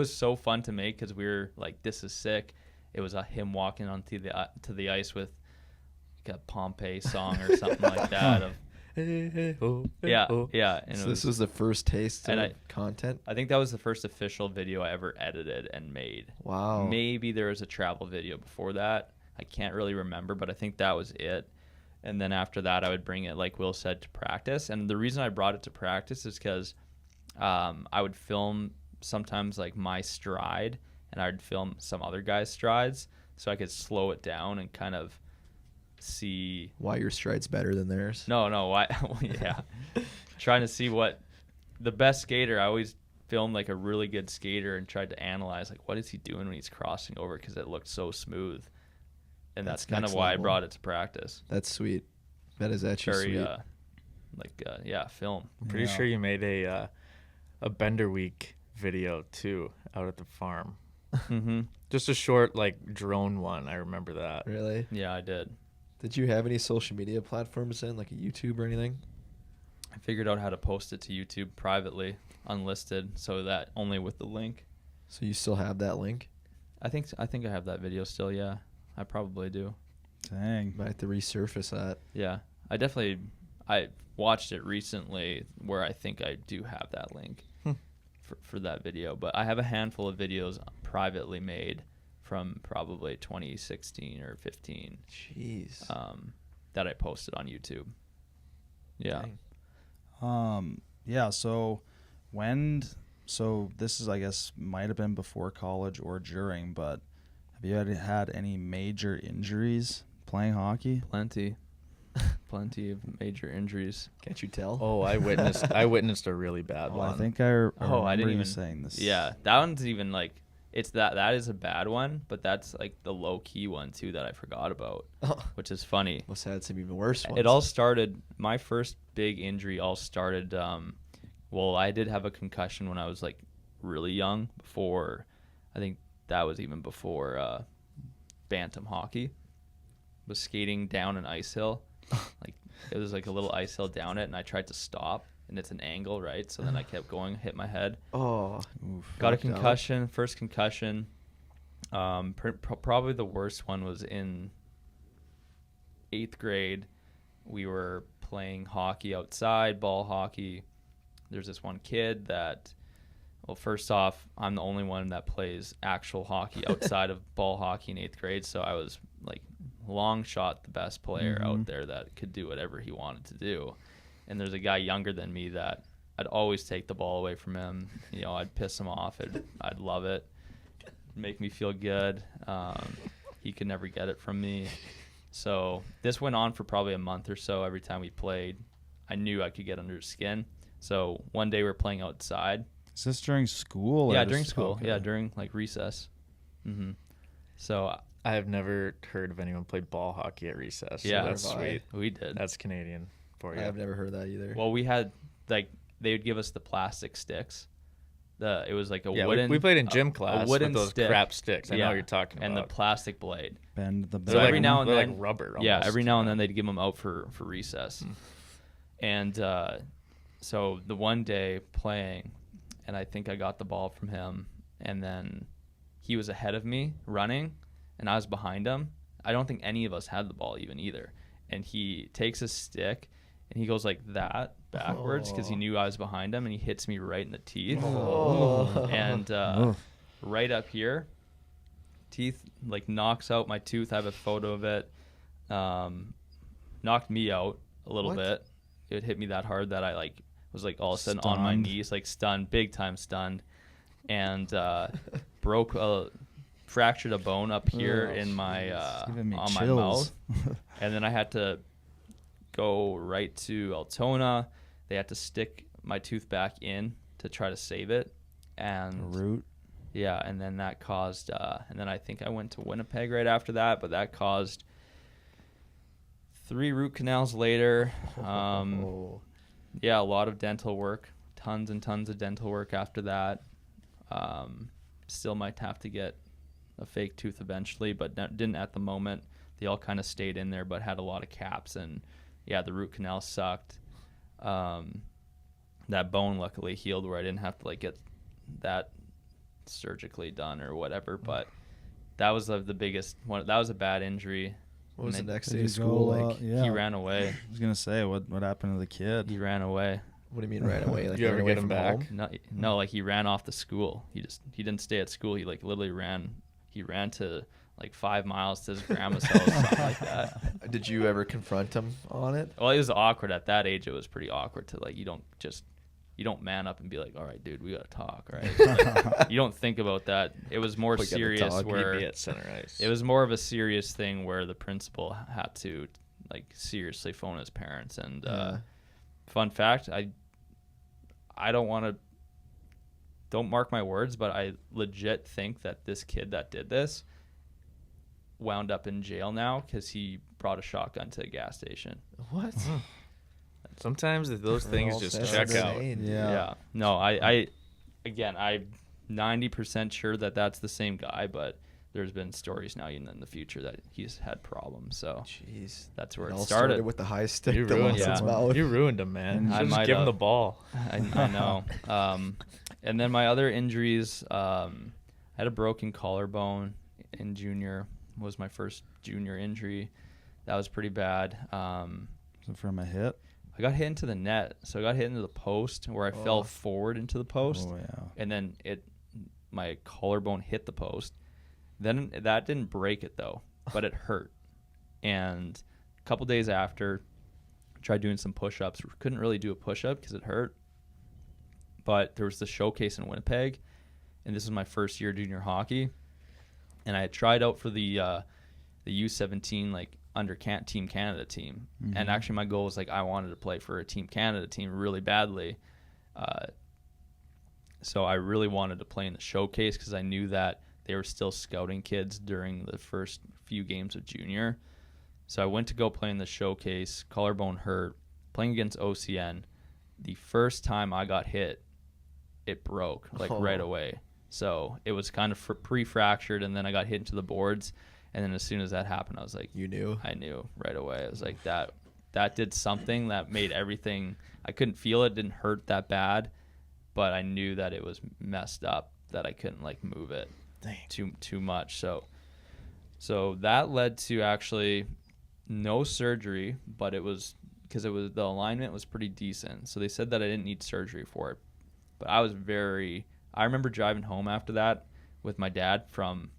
[SPEAKER 1] so fun to make because we were like, this is sick. It was him walking onto the ice with like a Pompeii song or something like that. Yeah. And
[SPEAKER 2] So this was the first taste
[SPEAKER 1] and
[SPEAKER 2] of content?
[SPEAKER 1] I think that was the first official video I ever edited and made.
[SPEAKER 2] Wow.
[SPEAKER 1] Maybe there was a travel video before that. I can't really remember, but I think that was it. And then after that, I would bring it, like Will said, to practice. And the reason I brought it to practice is because I would film sometimes like my stride, and I would film some other guys' strides, so I could slow it down and kind of see.
[SPEAKER 2] Why your stride's better than theirs?
[SPEAKER 1] No, why? Yeah, trying to see what the best skater. I always filmed like a really good skater and tried to analyze like what is he doing when he's crossing over, because it looked so smooth. And that's kind of
[SPEAKER 2] next
[SPEAKER 1] why
[SPEAKER 2] level.
[SPEAKER 1] I brought it to practice.
[SPEAKER 2] That's sweet. That is actually
[SPEAKER 1] Very,
[SPEAKER 2] sweet.
[SPEAKER 1] film.
[SPEAKER 3] I'm pretty sure you made a Bender Week video too out at the farm.
[SPEAKER 1] Mm-hmm.
[SPEAKER 3] Just a short like drone one. I remember that.
[SPEAKER 2] Really?
[SPEAKER 1] Yeah, I did.
[SPEAKER 2] Did you have any social media platforms then, like a YouTube or anything?
[SPEAKER 1] I figured out how to post it to YouTube privately, unlisted, so that only with the link.
[SPEAKER 2] So you still have that link?
[SPEAKER 1] I think I have that video still. Yeah, I probably do.
[SPEAKER 4] Dang.
[SPEAKER 2] Might have to resurface that.
[SPEAKER 1] Yeah, I watched it recently where I think I do have that link for that video. But I have a handful of videos privately made from probably 2016 or 15
[SPEAKER 2] Jeez.
[SPEAKER 1] that I posted on YouTube. Yeah.
[SPEAKER 2] Dang.
[SPEAKER 4] Yeah, so this is, I guess, might have been before college or during, but have you had any major injuries playing hockey?
[SPEAKER 1] Plenty of major injuries.
[SPEAKER 2] Can't you tell?
[SPEAKER 3] Oh, I witnessed a really bad
[SPEAKER 4] Oh,
[SPEAKER 3] one.
[SPEAKER 4] I think I
[SPEAKER 1] I
[SPEAKER 4] remember
[SPEAKER 1] didn't
[SPEAKER 4] you
[SPEAKER 1] even
[SPEAKER 4] saying this.
[SPEAKER 1] Yeah, that one's even like It's that is a bad one, but that's like the low key one too that I forgot about, which is funny.
[SPEAKER 2] Must have had some even worse ones.
[SPEAKER 1] It all started. My first big injury all started. Well, I did have a concussion when I was like really young. Before, I think that was even before bantam hockey. Was skating down an ice hill, like it was like a little ice hill down it, and I tried to stop, and it's an angle, right? So then I kept going, hit my head.
[SPEAKER 2] Oh,
[SPEAKER 1] Got a concussion, first concussion. Probably the worst one was in 8th grade. We were playing hockey outside, ball hockey. There's this one kid that, well, first off, I'm the only one that plays actual hockey outside of ball hockey in 8th grade, so I was like long shot the best player out there that could do whatever he wanted to do. And there's a guy younger than me that I'd always take the ball away from him. You know, I'd piss him off. I'd love it. Make me feel good. He could never get it from me. So this went on for probably a month or so. Every time we played, I knew I could get under his skin. So one day we were playing outside.
[SPEAKER 4] Is this during school?
[SPEAKER 1] Yeah, during school. Okay. Yeah, during like recess. So
[SPEAKER 3] I have never heard of anyone play ball hockey at recess. So
[SPEAKER 1] yeah,
[SPEAKER 3] that's sweet.
[SPEAKER 1] We did.
[SPEAKER 3] That's Canadian for you.
[SPEAKER 2] I've never heard that either.
[SPEAKER 1] Well, we had like they would give us the plastic sticks. It was like a wooden.
[SPEAKER 3] We played in gym class
[SPEAKER 1] a wooden
[SPEAKER 3] with those
[SPEAKER 1] stick.
[SPEAKER 3] crap sticks. I know what you're talking about.
[SPEAKER 1] And the plastic blade.
[SPEAKER 4] Bend the
[SPEAKER 1] So every now and then,
[SPEAKER 3] like rubber.
[SPEAKER 1] Yeah,
[SPEAKER 3] Almost.
[SPEAKER 1] every now and then they'd give them out for recess. And so the one day playing, and I think I got the ball from him, and then he was ahead of me running, and I was behind him. I don't think any of us had the ball even either. And he takes a stick, and he goes like that backwards because he knew I was behind him, and he hits me right in the teeth. And right up here, teeth like knocks out my tooth. I have a photo of it. Knocked me out a little bit. It hit me that hard that I like was like all of a sudden on my knees, like stunned, big time stunned, and fractured a bone up here in my on my mouth. And then I had to go right to Altona. They had to stick my tooth back in to try to save it. And
[SPEAKER 4] root.
[SPEAKER 1] Yeah, and then that caused and then I think I went to Winnipeg right after that, but that caused 3 root canals later. Yeah, a lot of dental work, tons and tons of dental work after that. Still might have to get a fake tooth eventually, but didn't at the moment. They all kind of stayed in there, but had a lot of caps, and yeah, the root canal sucked. That bone luckily healed where I didn't have to like get that surgically done or whatever, but that was the biggest one. That was a bad injury.
[SPEAKER 2] What was the next
[SPEAKER 4] Did
[SPEAKER 2] day
[SPEAKER 4] he
[SPEAKER 2] of school
[SPEAKER 4] go,
[SPEAKER 2] like?
[SPEAKER 1] He ran away.
[SPEAKER 4] I was gonna say, what happened to the kid?
[SPEAKER 1] He ran away.
[SPEAKER 2] What do you mean ran away? Like
[SPEAKER 3] Did you
[SPEAKER 2] ran
[SPEAKER 3] ever
[SPEAKER 2] away
[SPEAKER 3] get him
[SPEAKER 2] from
[SPEAKER 3] back?
[SPEAKER 2] home?
[SPEAKER 1] No, like he ran off the school. He didn't stay at school. He like literally ran. He ran to like 5 miles to his grandma's house, something like that.
[SPEAKER 2] Did you ever confront him on it?
[SPEAKER 1] Well, it was awkward at that age. It was pretty awkward to like you don't man up and be like, all right, dude, we gotta talk, right? Like, you don't think about that. It was more
[SPEAKER 2] We gotta
[SPEAKER 1] serious
[SPEAKER 2] talk.
[SPEAKER 1] where
[SPEAKER 3] He'd be at center ice.
[SPEAKER 1] it was more of a serious thing where the principal had to like seriously phone his parents. And fun fact, I don't mark my words, but I legit think that this kid that did this wound up in jail now because he brought a shotgun to a gas station.
[SPEAKER 2] What?
[SPEAKER 3] Sometimes those things just
[SPEAKER 2] That's
[SPEAKER 3] check out.
[SPEAKER 2] insane.
[SPEAKER 1] Yeah. No, I'm 90% sure that that's the same guy, but there's been stories now even in the future that he's had problems. So
[SPEAKER 2] Jeez,
[SPEAKER 1] that's where
[SPEAKER 2] it
[SPEAKER 1] it
[SPEAKER 2] all
[SPEAKER 1] started.
[SPEAKER 2] with the high stick.
[SPEAKER 3] You
[SPEAKER 2] that
[SPEAKER 3] ruined
[SPEAKER 2] lost its
[SPEAKER 1] him.
[SPEAKER 2] mouth.
[SPEAKER 3] You ruined him, man.
[SPEAKER 1] I
[SPEAKER 3] Just
[SPEAKER 1] might
[SPEAKER 3] give him
[SPEAKER 1] have.
[SPEAKER 3] the ball.
[SPEAKER 1] I know. And then my other injuries, I had a broken collarbone in junior. Was my first junior injury. That was pretty bad.
[SPEAKER 4] Was it from a hit?
[SPEAKER 1] I got hit into the net, so I got hit into the post where I fell forward into the post,
[SPEAKER 4] Oh yeah.
[SPEAKER 1] and then my collarbone hit the post. Then that didn't break it though, but it hurt. And a couple days after, tried doing some push-ups. Couldn't really do a push-up because it hurt. But there was the showcase in Winnipeg, and this was my first year junior hockey, and I had tried out for the U17 like under Team Canada team.
[SPEAKER 4] Mm-hmm.
[SPEAKER 1] And actually my goal was like I wanted to play for a Team Canada team really badly. So I really wanted to play in the showcase because I knew that they were still scouting kids during the first few games of junior. So I went to go play in the showcase, collarbone hurt, playing against OCN. The first time I got hit, it broke right away. So it was kind of pre-fractured, and then I got hit into the boards. And then as soon as that happened, I was like,
[SPEAKER 2] You knew?
[SPEAKER 1] I knew right away. I was like, that did something that made everything. I couldn't feel it, didn't hurt that bad, but I knew that it was messed up, that I couldn't like move it too much. So that led to actually no surgery, but it was because the alignment was pretty decent. So they said that I didn't need surgery for it. But I remember driving home after that with my dad from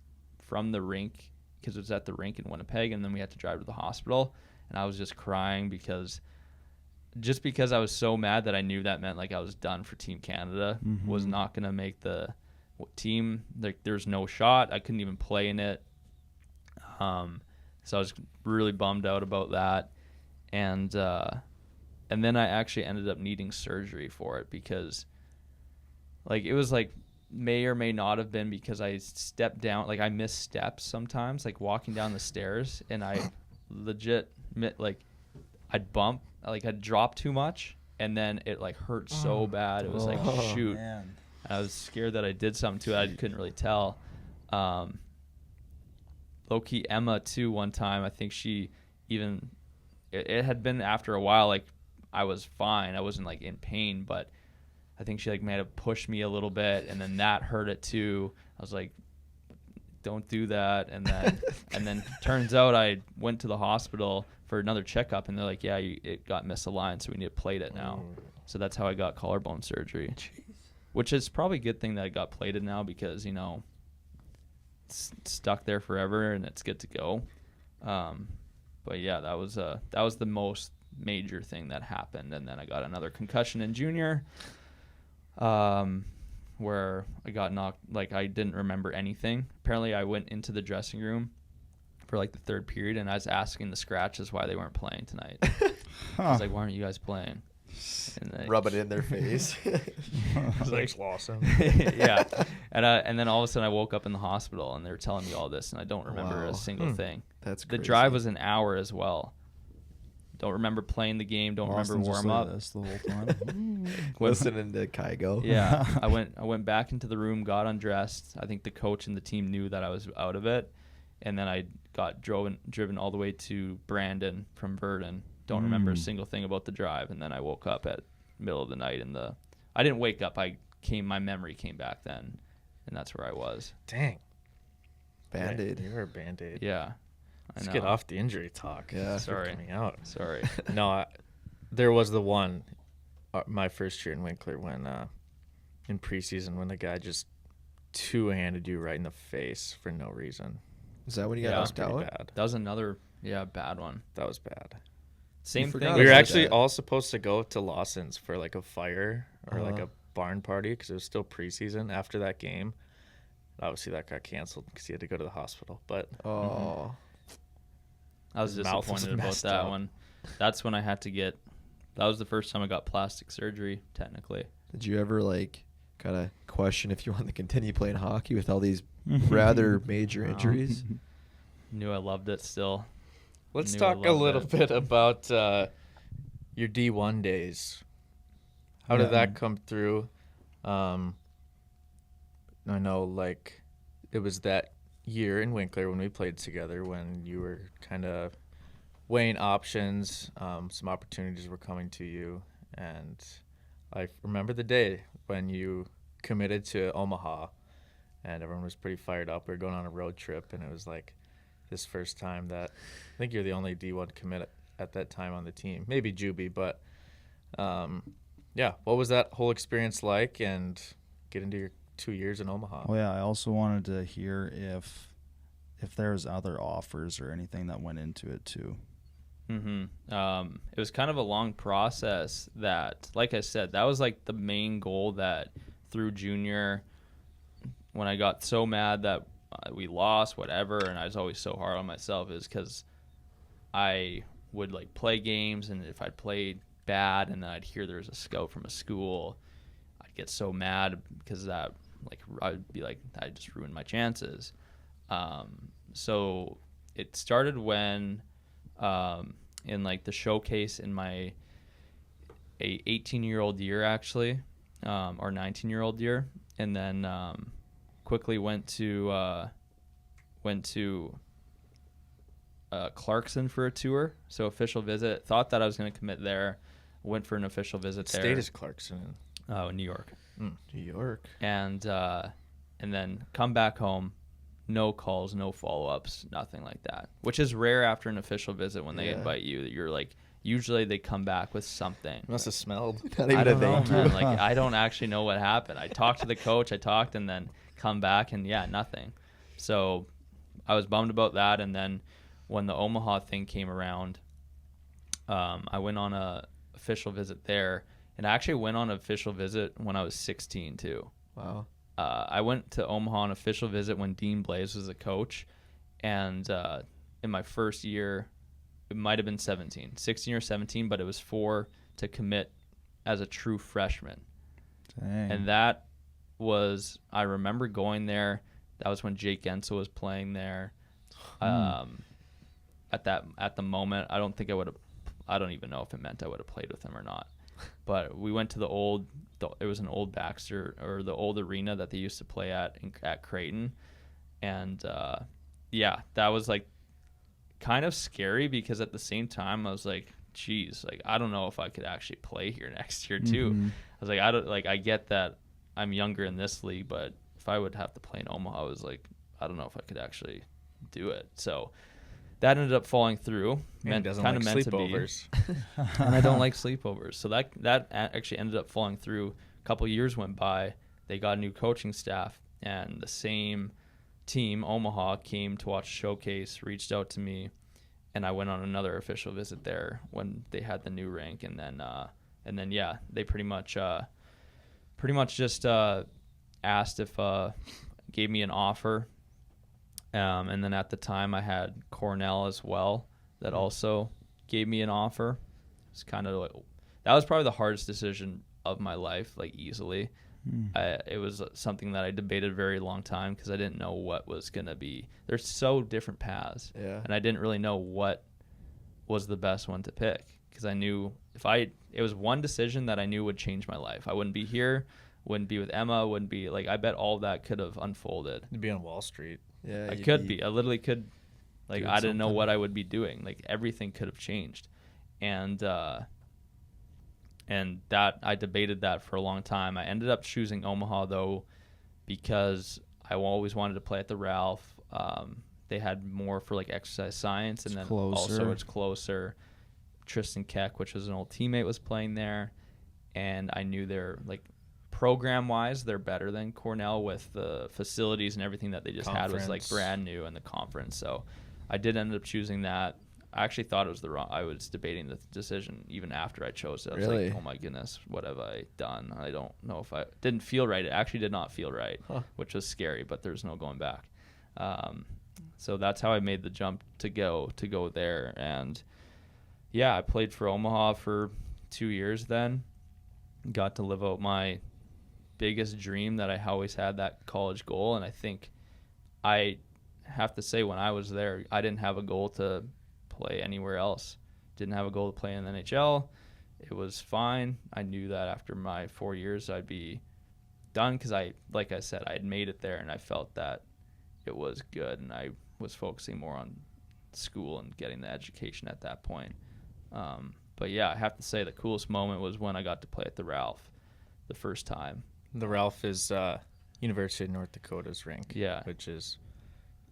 [SPEAKER 1] the rink, because it was at the rink in Winnipeg, and then we had to drive to the hospital, and I was just crying because I was so mad that I knew that meant like I was done for Team Canada, was not going to make the team. Like there's no shot. I couldn't even play in it. So I was really bummed out about that. And then I actually ended up needing surgery for it because like it was like may or may not have been because I stepped down, like I missed steps sometimes, like walking down the stairs, and I legit like I'd bump, like I'd drop too much, and then it like hurt so bad. It was like shoot.
[SPEAKER 4] Man.
[SPEAKER 1] And I was scared that I did something to it. I couldn't really tell. Low-key Emma too, one time I think she even it had been after a while, like I was fine, I wasn't like in pain, but I think she like may have pushed me a little bit, and then that hurt it too. I was like, don't do that. And then turns out I went to the hospital for another checkup, and they're like, yeah, it got misaligned, so we need to plate it now. So that's how I got collarbone surgery. Jeez. Which is probably a good thing that I got plated now, because it's stuck there forever and it's good to go. But yeah, that was the most major thing that happened. And then I got another concussion in junior, where I got knocked, like I didn't remember anything. Apparently I went into the dressing room for like the third period, and I was asking the scratches why they weren't playing tonight. I was like, why aren't you guys playing? And they
[SPEAKER 2] rub it in their face.
[SPEAKER 3] Thanks, Lawson.
[SPEAKER 1] Yeah. And then all of a sudden I woke up in the hospital, and they were telling me all this, and I don't remember a single thing.
[SPEAKER 2] That's crazy.
[SPEAKER 1] The drive was an hour as well. Don't remember playing the game. Don't remember warm up.
[SPEAKER 4] This the whole time.
[SPEAKER 2] Listening to Kygo.
[SPEAKER 1] Yeah. I went back into the room, got undressed. I think the coach and the team knew that I was out of it. And then I got driven all the way to Brandon from Verdun. Don't remember a single thing about the drive. And then I woke up at middle of the night I didn't wake up. My memory came back then, and that's where I was.
[SPEAKER 3] Dang.
[SPEAKER 2] Band-Aid.
[SPEAKER 3] You were a Band-Aid.
[SPEAKER 1] Yeah.
[SPEAKER 3] Let's get off the injury talk.
[SPEAKER 2] Yeah.
[SPEAKER 1] Sorry.
[SPEAKER 3] Coming out.
[SPEAKER 1] Sorry.
[SPEAKER 3] No, there was the one, my first year in Winkler, when in preseason, when the guy just two-handed you right in the face for no reason.
[SPEAKER 2] Is that when you got knocked out?
[SPEAKER 3] Bad.
[SPEAKER 1] That was another bad one.
[SPEAKER 3] That was bad.
[SPEAKER 1] Same thing.
[SPEAKER 3] We were actually all supposed to go to Lawson's for like a fire or like a barn party, because it was still preseason after that game. Obviously that got canceled because he had to go to the hospital. But
[SPEAKER 1] I was disappointed about that one. That's when I had to get. That was the first time I got plastic surgery, technically.
[SPEAKER 2] Did you ever kind of question if you want to continue playing hockey with all these rather major injuries?
[SPEAKER 1] Knew I loved it still.
[SPEAKER 3] Let's talk a little bit about your D1 days. How did that come through? I know, it was that year in Winkler when we played together, when you were kind of weighing options. Some opportunities were coming to you, and I remember the day when you committed to Omaha, and everyone was pretty fired up. We were going on a road trip, and it was like this first time that I think you're the only D1 commit at that time on the team. Maybe Juby, but what was that whole experience like, and get into your 2 years in Omaha?
[SPEAKER 4] Well, yeah, I also wanted to hear if there's other offers or anything that went into it too.
[SPEAKER 1] It was kind of a long process that, like I said, that was like the main goal that through junior, when I got so mad that we lost, whatever, and I was always so hard on myself, is because I would play games, and if I played bad and then I'd hear there was a scout from a school, I'd get so mad because that, like, I'd be like, I just ruined my chances. So it started when in like the showcase in my 18-year-old year, actually, or 19-year-old year, and then quickly went to Clarkson for a tour. So official visit. Thought that I was going to commit there. Went for an official visit there.
[SPEAKER 3] State is Clarkson?
[SPEAKER 1] New York.
[SPEAKER 2] New York.
[SPEAKER 1] And then come back home. No calls, no follow-ups, nothing like that. Which is rare after an official visit when they invite you. You're like, usually they come back with something.
[SPEAKER 3] Must have smelled.
[SPEAKER 2] Not even
[SPEAKER 1] I don't
[SPEAKER 2] a
[SPEAKER 1] know,
[SPEAKER 2] thank you.
[SPEAKER 1] man. Like, I don't actually know what happened. I talked to the coach. And then come back, and nothing. So I was bummed about that. And then when the Omaha thing came around, I went on a official visit there, and I actually went on an official visit when I was 16 too.
[SPEAKER 2] Wow.
[SPEAKER 1] I went to Omaha on an official visit when Dean Blaze was the coach, and in my first year, it might have been 16 or 17, but it was to commit as a true freshman.
[SPEAKER 4] Dang.
[SPEAKER 1] And that was, I remember going there. That was when Jake Gensel was playing there. At the moment, I don't even know if it meant I would have played with him or not. But we went to it was an old Baxter, or the old arena that they used to play at Creighton. And that was like kind of scary, because at the same time I was like, geez, like, I don't know if I could actually play here next year too.
[SPEAKER 4] Mm-hmm.
[SPEAKER 1] I was like, I get that I'm younger in this league, but if I would have to play in Omaha, I was like, I don't know if I could actually do it. So that ended up falling through.
[SPEAKER 3] Doesn't
[SPEAKER 1] kind
[SPEAKER 3] like
[SPEAKER 1] of meant
[SPEAKER 3] sleepovers.
[SPEAKER 1] to be. And I don't like sleepovers. So that actually ended up falling through. A couple years went by. They got a new coaching staff, and the same team, Omaha, came to watch Showcase, reached out to me, and I went on another official visit there when they had the new rink. And then they pretty much just asked if gave me an offer. And then at the time I had Cornell as well that also gave me an offer. It's kind of like, that was probably the hardest decision of my life, like, easily. It was something that I debated a very long time, because I didn't know what was going to be. There's so different paths.
[SPEAKER 2] Yeah.
[SPEAKER 1] And I didn't really know what was the best one to pick, because I knew it was one decision that I knew would change my life. I wouldn't be here, wouldn't be with Emma, wouldn't be, like, I bet all that could have unfolded.
[SPEAKER 3] You'd be on Wall Street.
[SPEAKER 2] Yeah.
[SPEAKER 1] I could be. I literally could. Like, I didn't know
[SPEAKER 2] something.
[SPEAKER 1] what I would be doing. Like, everything could have changed. And that, I debated that for a long time. I ended up choosing Omaha, though, because I always wanted to play at the Ralph. They had more for, like, exercise science, and then also it's closer. Tristan Keck, which was an old teammate, was playing there, and I knew they're, like, program-wise, they're better than Cornell, with the facilities and everything that they just had was, like, brand new, in the conference. So I did end up choosing that. I actually thought it was I was debating the decision even after I chose it. I was
[SPEAKER 2] Really?
[SPEAKER 1] like, oh my goodness, what have I done? I don't know if I didn't feel right. It actually did not feel right, which was scary, but there's no going back. So that's how I made the jump to go there. And I played for Omaha for 2 years then. Got to live out my biggest dream that I always had, that college goal. And I think I have to say, when I was there, I didn't have a goal to play anywhere else. Didn't have a goal to play in the NHL. It was fine. I knew that after my 4 years I'd be done, because like I said, I had made it there, and I felt that it was good, and I was focusing more on school and getting the education at that point. But I have to say the coolest moment was when I got to play at the Ralph the first time.
[SPEAKER 3] The Ralph is University of North Dakota's rink, which is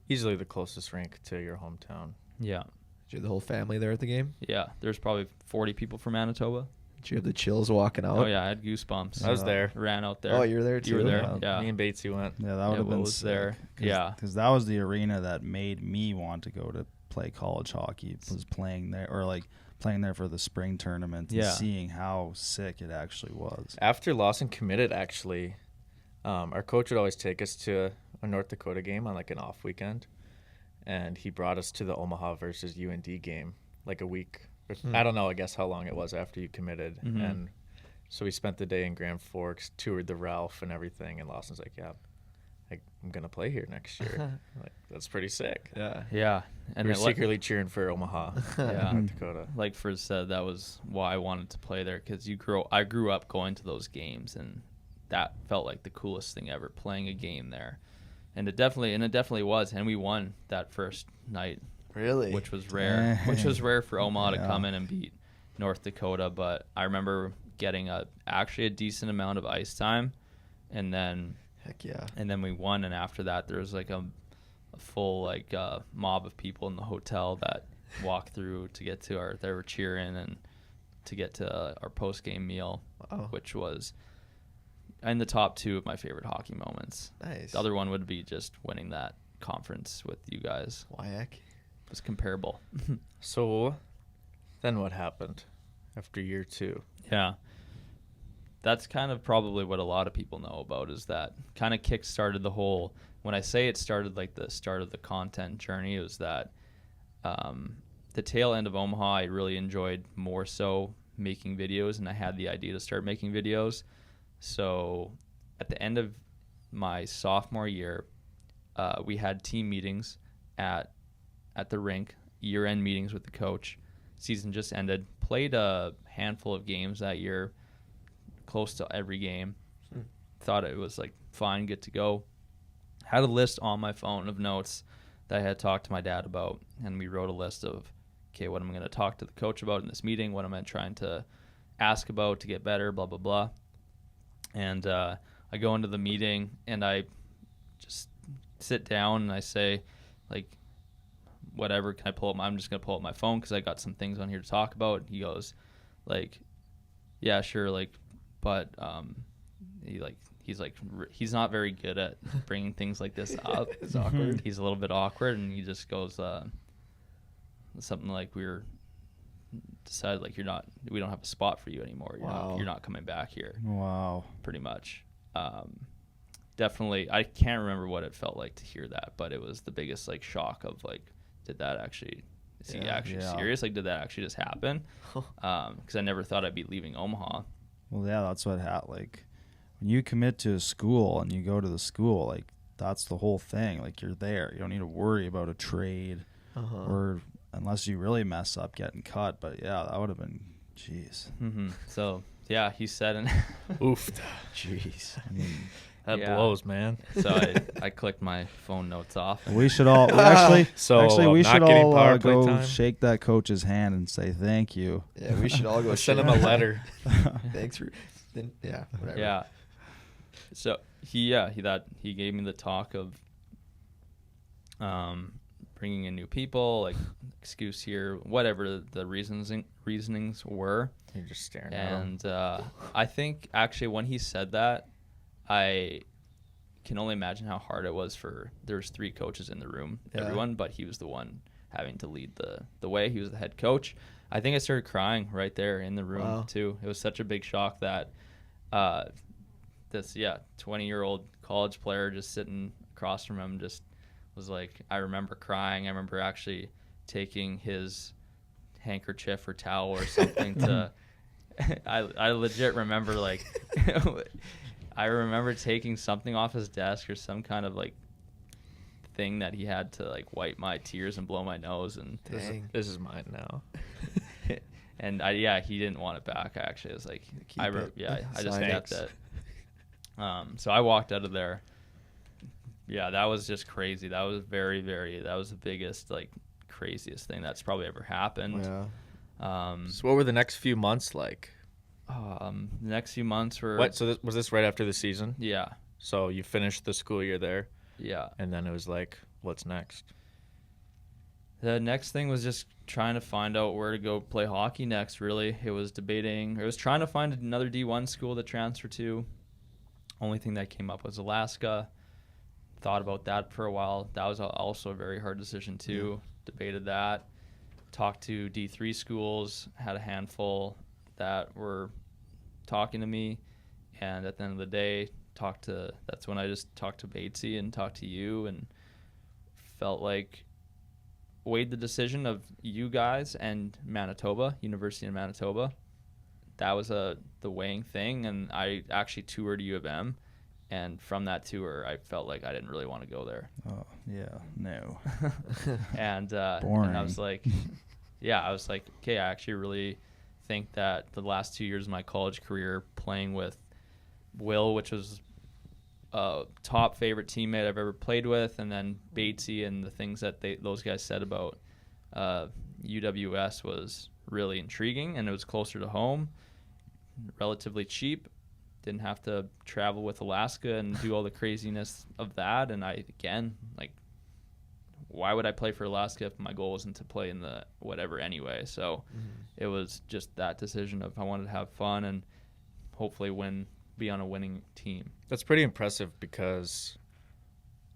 [SPEAKER 3] easily the closest rink to your hometown.
[SPEAKER 1] Yeah.
[SPEAKER 2] Did you have the whole family there at the game?
[SPEAKER 1] Yeah. There's probably 40 people from Manitoba.
[SPEAKER 2] Did you have the chills walking out?
[SPEAKER 1] Oh, yeah. I had goosebumps.
[SPEAKER 3] I was there.
[SPEAKER 1] Ran out there.
[SPEAKER 2] Oh, you were there too?
[SPEAKER 1] You were there, yeah.
[SPEAKER 3] Me and Batesy went.
[SPEAKER 4] Yeah, that would have been
[SPEAKER 1] was
[SPEAKER 4] sick.
[SPEAKER 1] there. Yeah.
[SPEAKER 4] Because that was the arena that made me want to go to play college hockey, was playing there, or like playing there for the spring tournament, and seeing how sick it actually was.
[SPEAKER 3] After Lawson committed, actually, our coach would always take us to a North Dakota game on, like, an off weekend, and he brought us to the Omaha versus UND game, like, a week. I don't know, I guess, how long it was after you committed.
[SPEAKER 1] Mm-hmm.
[SPEAKER 3] And So we spent the day in Grand Forks, toured the Ralph and everything, and Lawson's like, "Yeah, I'm gonna play here next year." Like, that's pretty sick.
[SPEAKER 2] Yeah.
[SPEAKER 1] Yeah,
[SPEAKER 3] And we're secretly cheering for Omaha,
[SPEAKER 1] Yeah.
[SPEAKER 3] North Dakota.
[SPEAKER 1] like Frizz said, that was why I wanted to play there, because I grew up going to those games, and that felt like the coolest thing ever, playing a game there. And it definitely was, and we won that first night,
[SPEAKER 2] Really?
[SPEAKER 1] which was rare. Which was rare for Omaha to
[SPEAKER 4] Yeah.
[SPEAKER 1] come in and beat North Dakota. But I remember getting actually a decent amount of ice time, and then
[SPEAKER 2] Heck yeah.
[SPEAKER 1] we won. And after that, there was like a full mob of people in the hotel that walked through to get to they were cheering and to get to our post game meal,
[SPEAKER 2] Wow.
[SPEAKER 1] which was in the top 2 of my favorite hockey moments.
[SPEAKER 2] Nice.
[SPEAKER 1] The other one would be just winning that conference with you guys.
[SPEAKER 2] WIAC.
[SPEAKER 1] It was comparable.
[SPEAKER 3] So then what happened after year 2?
[SPEAKER 1] Yeah. That's kind of probably what a lot of people know about, is that kind of kick-started the whole, when I say it started like the start of the content journey, it was that the tail end of Omaha, I really enjoyed more so making videos, and I had the idea to start making videos. So at the end of my sophomore year, we had team meetings at the rink, year-end meetings with the coach. Season just ended. Played a handful of games that year, close to every game. Thought it was like fine, good to go. Had a list on my phone of notes that I had talked to my dad about, and we wrote a list of, okay, what am I going to talk to the coach about in this meeting? What am I trying to ask about to get better, blah, blah, blah. And I go into the meeting, and I just sit down, and I say, like, whatever, can I pull up I'm just going to pull up my phone because I got some things on here to talk about. He goes, like, yeah, sure, like, but he's not very good at bringing things like this up.
[SPEAKER 2] It's awkward.
[SPEAKER 1] He's a little bit awkward, and he just goes something like, we're decided like we don't have a spot for you anymore. You're not coming back here.
[SPEAKER 4] Wow.
[SPEAKER 1] Pretty much. Definitely, I can't remember what it felt like to hear that, but it was the biggest like shock of like, is he actually serious? Like, did that actually just happen? Because I never thought I'd be leaving Omaha.
[SPEAKER 4] Well, yeah, that's what like when you commit to a school and you go to the school, like that's the whole thing. Like, you're there. You don't need to worry about a trade or unless you really mess up getting cut. But yeah, that would have been, jeez.
[SPEAKER 1] Mm-hmm. So yeah, he said, and
[SPEAKER 3] Oof.
[SPEAKER 2] Jeez.
[SPEAKER 4] I mean,
[SPEAKER 3] That
[SPEAKER 1] Yeah.
[SPEAKER 3] blows, man.
[SPEAKER 1] so I clicked my phone notes off.
[SPEAKER 4] we should all we
[SPEAKER 3] not
[SPEAKER 4] should
[SPEAKER 3] getting
[SPEAKER 4] all
[SPEAKER 3] power play
[SPEAKER 4] go
[SPEAKER 3] time?
[SPEAKER 4] shake that coach's hand and say thank you.
[SPEAKER 2] Yeah, we should all go
[SPEAKER 3] Send him
[SPEAKER 2] shake-
[SPEAKER 3] a letter.
[SPEAKER 2] Thanks for. Yeah. Whatever.
[SPEAKER 1] Yeah. So he gave me the talk of bringing in new people, like excuse here, whatever the reasonings were.
[SPEAKER 3] You're just staring at him.
[SPEAKER 1] And I think actually when he said that, I can only imagine how hard it was there's 3 coaches in the room, everyone, but he was the one having to lead the way. He was the head coach. I think I started crying right there in the room too. It was such a big shock that this 20-year-old college player just sitting across from him just was like, I remember crying. I remember actually taking his handkerchief or towel or something to I legit remember like I remember taking something off his desk or some kind of like thing that he had to like wipe my tears and blow my nose, and
[SPEAKER 2] Dang.
[SPEAKER 3] This is mine now.
[SPEAKER 1] and he didn't want it back. Actually, I was like,
[SPEAKER 2] Keep
[SPEAKER 1] I
[SPEAKER 2] it.
[SPEAKER 1] just
[SPEAKER 2] Thanks.
[SPEAKER 1] kept it. So I walked out of there. Yeah, that was just crazy. That was that was the biggest, like, craziest thing that's probably ever happened.
[SPEAKER 2] Yeah.
[SPEAKER 3] So what were the next few months like?
[SPEAKER 1] The next few months were
[SPEAKER 3] What? So was this right after the season?
[SPEAKER 1] yeah.
[SPEAKER 3] So you finished the school year there,
[SPEAKER 1] Yeah.
[SPEAKER 3] and then it was like, what's next?
[SPEAKER 1] The next thing was just trying to find out where to go play hockey next, really. It was trying to find another D1 school to transfer to. Only thing that came up was Alaska. Thought about that for a while. That was also a very hard decision, too. Debated that. Talked to D3 schools. Had a handful that were talking to me. And at the end of the day, that's when I just talked to Batesy and talked to you and felt like weighed the decision of you guys and Manitoba, University of Manitoba. that was the weighing thing, and I actually toured U of M, and from that tour, I felt like I didn't really want to go there.
[SPEAKER 4] Oh yeah, no.
[SPEAKER 1] And
[SPEAKER 4] Boring.
[SPEAKER 1] and I was like, okay, I actually really think that the last 2 years of my college career playing with Will, which was a top favorite teammate I've ever played with, and then Batesy, and the things that those guys said about UWS was really intriguing, and it was closer to home, relatively cheap, didn't have to travel with Alaska and do all the craziness of that. And why would I play for Alaska if my goal wasn't to play in the whatever anyway? So it was just that decision of I wanted to have fun and hopefully be on a winning team.
[SPEAKER 3] That's pretty impressive, because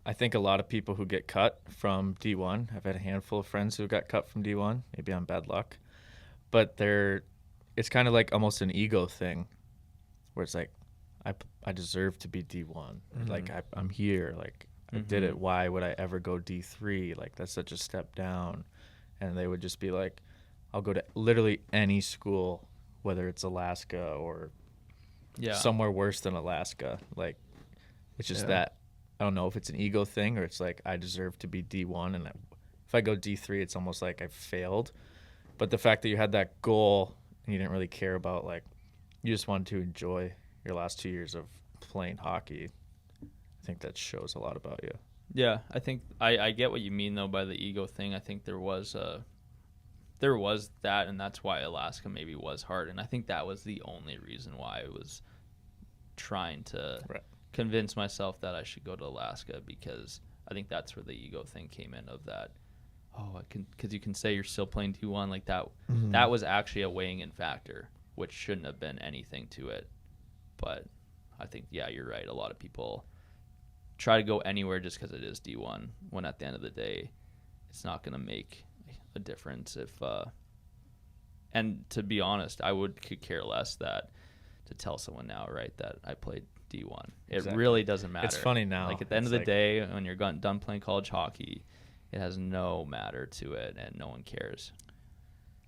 [SPEAKER 3] I think a lot of people who get cut from D1, I've had a handful of friends who got cut from D1, maybe on bad luck, but it's kind of like almost an ego thing, where it's like, I deserve to be D1. Like, I'm here. Like, I did it. Why would I ever go D3? Like, that's such a step down. And they would just be like, I'll go to literally any school, whether it's Alaska or somewhere worse than Alaska. Like, it's just that, I don't know if it's an ego thing or it's like, I deserve to be D1. And if I go D3, it's almost like I failed. But the fact that you had that goal and you didn't really care about, like, you just wanted to enjoy your last 2 years of playing hockey, I think that shows a lot about you.
[SPEAKER 1] Yeah, I think I get what you mean, though, by the ego thing. I think there was that, and that's why Alaska maybe was hard. And I think that was the only reason why I was trying to convince myself that I should go to Alaska, because I think that's where the ego thing came in, of that, because you can say you're still playing D1 like that. That was actually a weighing in factor, which shouldn't have been anything to it. But I think, you're right. A lot of people try to go anywhere just because it is D1, when at the end of the day, it's not going to make a difference. And to be honest, I could care less to tell someone now, right, that I played D1. It really doesn't matter.
[SPEAKER 3] It's funny now.
[SPEAKER 1] Like, at the end of the day, when you're done playing college hockey, it has no matter to it, and no one cares.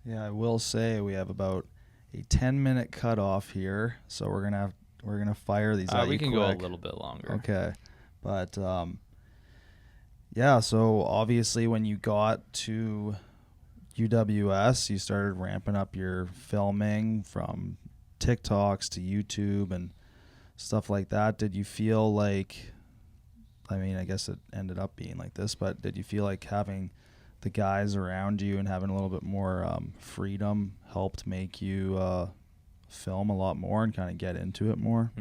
[SPEAKER 4] Yeah, I will say we have about a 10-minute cutoff here, so we're gonna fire these out.
[SPEAKER 1] We can go a
[SPEAKER 4] quick.
[SPEAKER 1] little bit longer.
[SPEAKER 4] Okay, but so obviously when you got to UWS, you started ramping up your filming from TikToks to YouTube and stuff like that. Did you feel like, I mean, I guess it ended up being like this, but did you feel like having the guys around you and having a little bit more freedom helped make you film a lot more and kind of get into it more?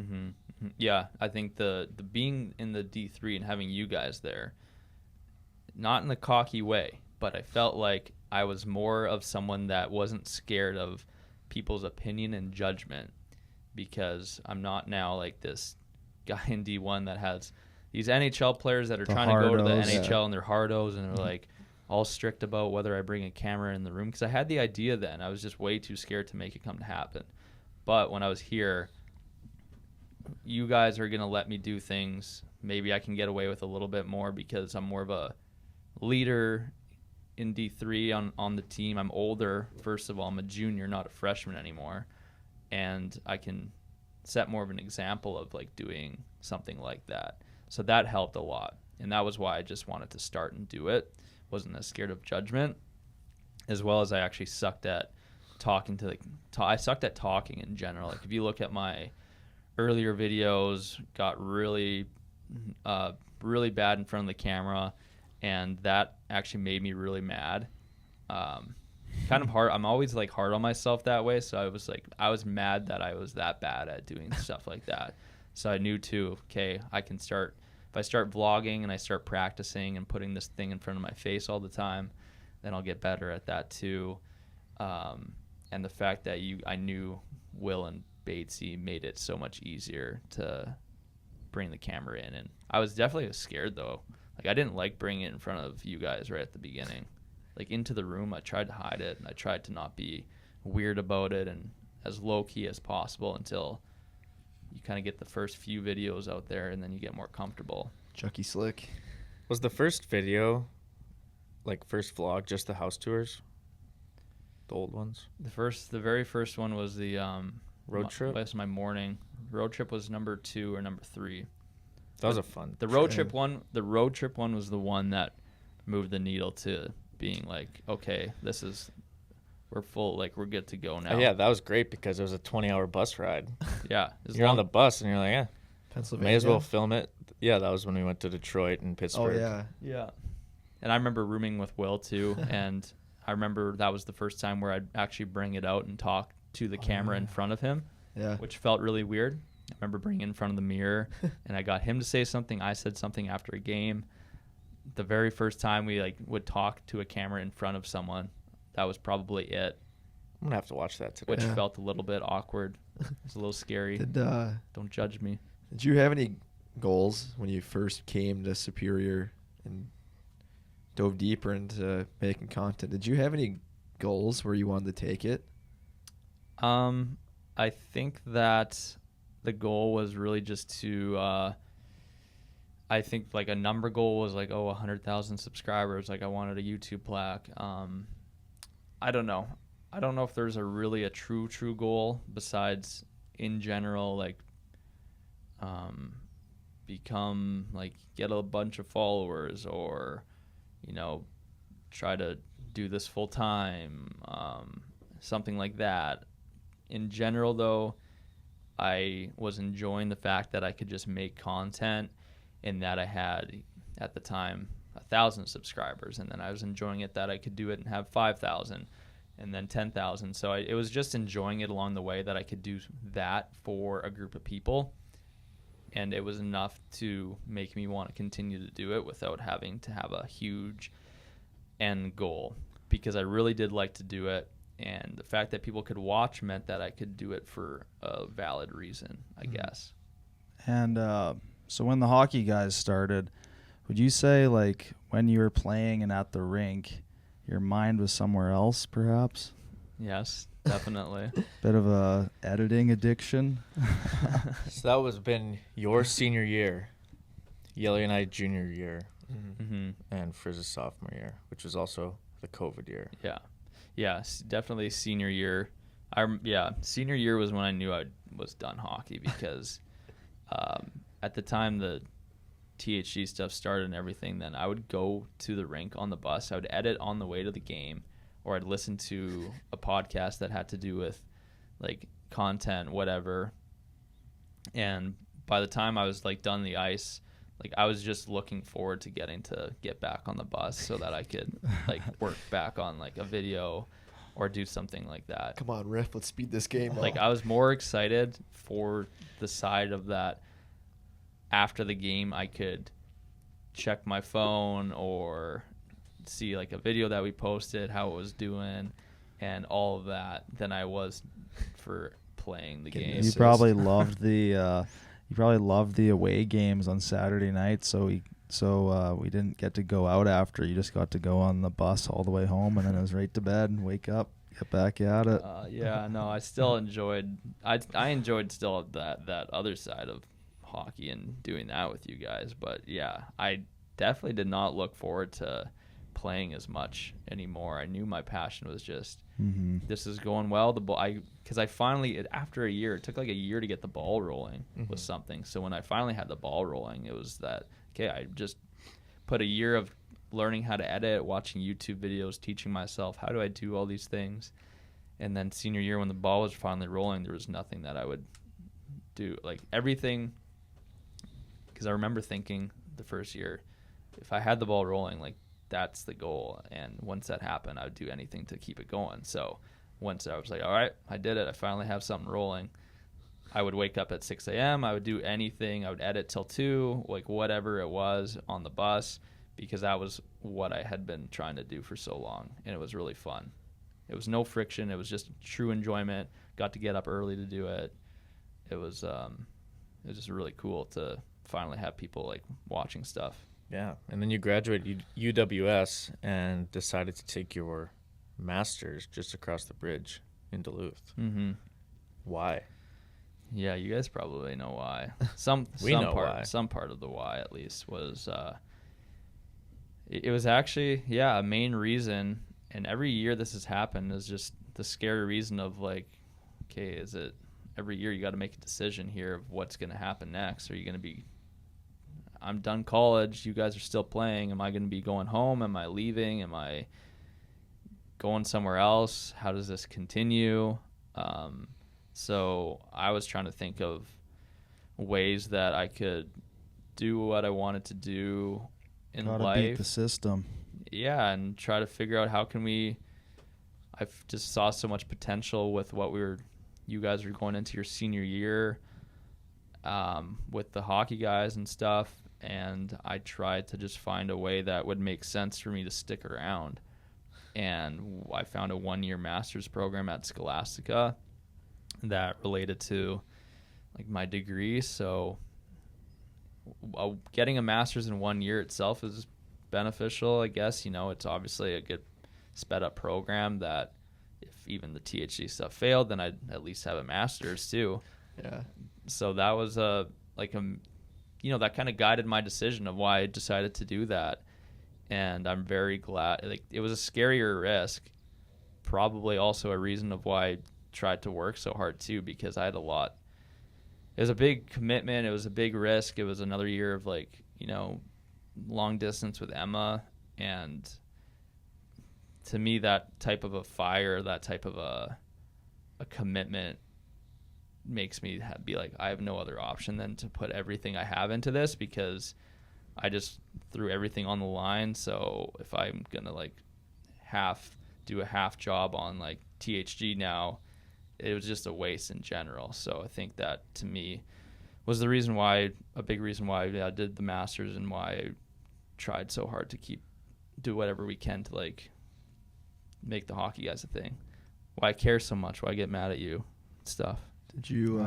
[SPEAKER 1] Yeah, I think the being in the D3 and having you guys there, not in the cocky way, but I felt like I was more of someone that wasn't scared of people's opinion and judgment, because I'm not now like this guy in D1 that has these NHL players that are trying to go to the NHL and they're hardos and they're like all strict about whether I bring a camera in the room, because I had the idea then. I was just way too scared to make it come to happen. But when I was here, you guys are going to let me do things. Maybe I can get away with a little bit more because I'm more of a leader in D3 on the team. I'm older. First of all, I'm a junior, not a freshman anymore. And I can set more of an example of like doing something like that. So that helped a lot. And that was why I just wanted to start and do it. Wasn't as scared of judgment, as well as I actually sucked at talking I sucked at talking in general. Like, if you look at my earlier videos, got really really bad in front of the camera, and that actually made me really mad. Kind of hard. I'm always like hard on myself that way, so I was mad that I was that bad at doing stuff like that. So I knew too, okay, if I start vlogging and I start practicing and putting this thing in front of my face all the time, then I'll get better at that too. And the fact that I knew Will and Batesy made it so much easier to bring the camera in. And I was definitely scared though. Like, I didn't like bringing it in front of you guys right at the beginning. Like, into the room, I tried to hide it, and I tried to not be weird about it and as low-key as possible until you kind of get the first few videos out there, and then you get more comfortable.
[SPEAKER 2] Chucky Slick.
[SPEAKER 3] Was the first video, like first vlog, just the house tours? The old ones?
[SPEAKER 1] The very first one was the
[SPEAKER 3] Road trip?
[SPEAKER 1] That was my morning. Road trip was number 2 or number 3.
[SPEAKER 3] That was a fun.
[SPEAKER 1] The road trip one. The road trip one was the one that moved the needle to being like, okay, we're full. Like, we're good to go now.
[SPEAKER 3] Oh, yeah, that was great because it was a 20-hour bus ride.
[SPEAKER 1] Yeah,
[SPEAKER 3] You're on the bus and you're like, yeah,
[SPEAKER 2] Pennsylvania.
[SPEAKER 3] may as well film it. Yeah, that was when we went to Detroit and
[SPEAKER 2] Oh
[SPEAKER 3] Pittsburgh.
[SPEAKER 2] yeah.
[SPEAKER 1] Yeah. And I remember rooming with Will too, and I remember that was the first time where I'd actually bring it out and talk to the camera in front of him, which felt really weird. I remember bringing it in front of the mirror, and I got him to say something. I said something after a game. The very first time we would talk to a camera in front of someone, that was probably it.
[SPEAKER 3] I'm going to have to watch that today.
[SPEAKER 1] Which felt a little bit awkward. It was a little scary. Don't judge me.
[SPEAKER 2] Did you have any goals when you first came to Superior and dove deeper into making content? Did you have any goals where you wanted to take it?
[SPEAKER 1] I think that the goal was really just to I think like a number goal was like 100,000 subscribers. Like I wanted a YouTube plaque. I don't know if there's a true goal besides in general become get a bunch of followers or try to do this full time, something like that. In general though, I was enjoying the fact that I could just make content and that I had at the time 1,000 subscribers, and then I was enjoying it that I could do it and have 5,000 and then 10,000. So it was just enjoying it along the way that I could do that for a group of people, and it was enough to make me want to continue to do it without having to have a huge end goal, because I really did like to do it, and the fact that people could watch meant that I could do it for a valid reason, I guess.
[SPEAKER 4] And so when the hockey guys started, would you say when you were playing and at the rink, your mind was somewhere else perhaps?
[SPEAKER 1] Yes, definitely.
[SPEAKER 4] Bit of a editing addiction.
[SPEAKER 3] So that was been your senior year, Yelly and I junior year, and Frizz's sophomore year, which was also the COVID year.
[SPEAKER 1] Yeah, definitely senior year. Senior year was when I knew I was done hockey because at the time the THC stuff started and everything, then I would go to the rink on the bus. I would edit on the way to the game, or I'd listen to a podcast that had to do with content, whatever. And by the time I was done the ice, I was just looking forward to get back on the bus so that I could work back on a video or do something like that.
[SPEAKER 2] Come on, Riff, let's speed this game up.
[SPEAKER 1] I was more excited for the side of that. After the game, I could check my phone or see a video that we posted, how it was doing, and all of that than I was for playing the game.
[SPEAKER 4] You probably loved the away games on Saturday night, so we didn't get to go out after. You just got to go on the bus all the way home, and then it was right to bed and wake up, get back at it.
[SPEAKER 1] I still enjoyed. I enjoyed still that other side of hockey and doing that with you guys, but yeah, I definitely did not look forward to playing as much anymore. I knew my passion was just this is going well. The ball, because I finally, after a year, it took a year to get the ball rolling with something. So when I finally had the ball rolling, it was that I just put a year of learning how to edit, watching YouTube videos, teaching myself how do I do all these things, and then senior year when the ball was finally rolling, there was nothing that I would do everything. Because I remember thinking the first year, if I had the ball rolling, that's the goal. And once that happened, I would do anything to keep it going. So once I was all right, I did it. I finally have something rolling. I would wake up at 6 a.m. I would do anything. I would edit till 2, whatever it was on the bus, because that was what I had been trying to do for so long. And it was really fun. It was no friction. It was just true enjoyment. Got to get up early to do it. It was just really cool to finally have people watching stuff.
[SPEAKER 3] Yeah, and then you graduated UWS and decided to take your master's just across the bridge in Duluth. Why?
[SPEAKER 1] Yeah, you guys probably know why.
[SPEAKER 3] Why.
[SPEAKER 1] Some part of the why at least was it was actually a main reason, and every year this has happened, is just the scary reason of is it every year you got to make a decision here of what's going to happen next. Are you going to be, I'm done college, you guys are still playing, am I going to be going home? Am I leaving? Am I going somewhere else? How does this continue? So I was trying to think of ways that I could do what I wanted to do in
[SPEAKER 4] Gotta
[SPEAKER 1] life.
[SPEAKER 4] beat the system.
[SPEAKER 1] Yeah, and try to figure out how can we. I just saw so much potential with what you guys were going into your senior year, with the hockey guys and stuff, and I tried to just find a way that would make sense for me to stick around. And I found a 1-year master's program at Scholastica that related to like my degree. So getting a master's in 1 year itself is beneficial, I guess. It's obviously a good sped up program that if even the THC stuff failed, then I'd at least have a master's too.
[SPEAKER 2] Yeah.
[SPEAKER 1] So that was that kind of guided my decision of why I decided to do that. And I'm very glad. Like, it was a scarier risk, probably also a reason of why I tried to work so hard too, because I had a lot. It was a big commitment. It was a big risk. It was another year of long distance with Emma. And to me, that type of a fire, that type of a commitment makes me be like, I have no other option than to put everything I have into this, because I just threw everything on the line. So if I'm going to do a half job on THG now, it was just a waste in general. So I think that to me was a big reason why I did the Masters, and why I tried so hard to do whatever we can to make the hockey guys a thing. Why I care so much, why I get mad at you and stuff.
[SPEAKER 2] Did you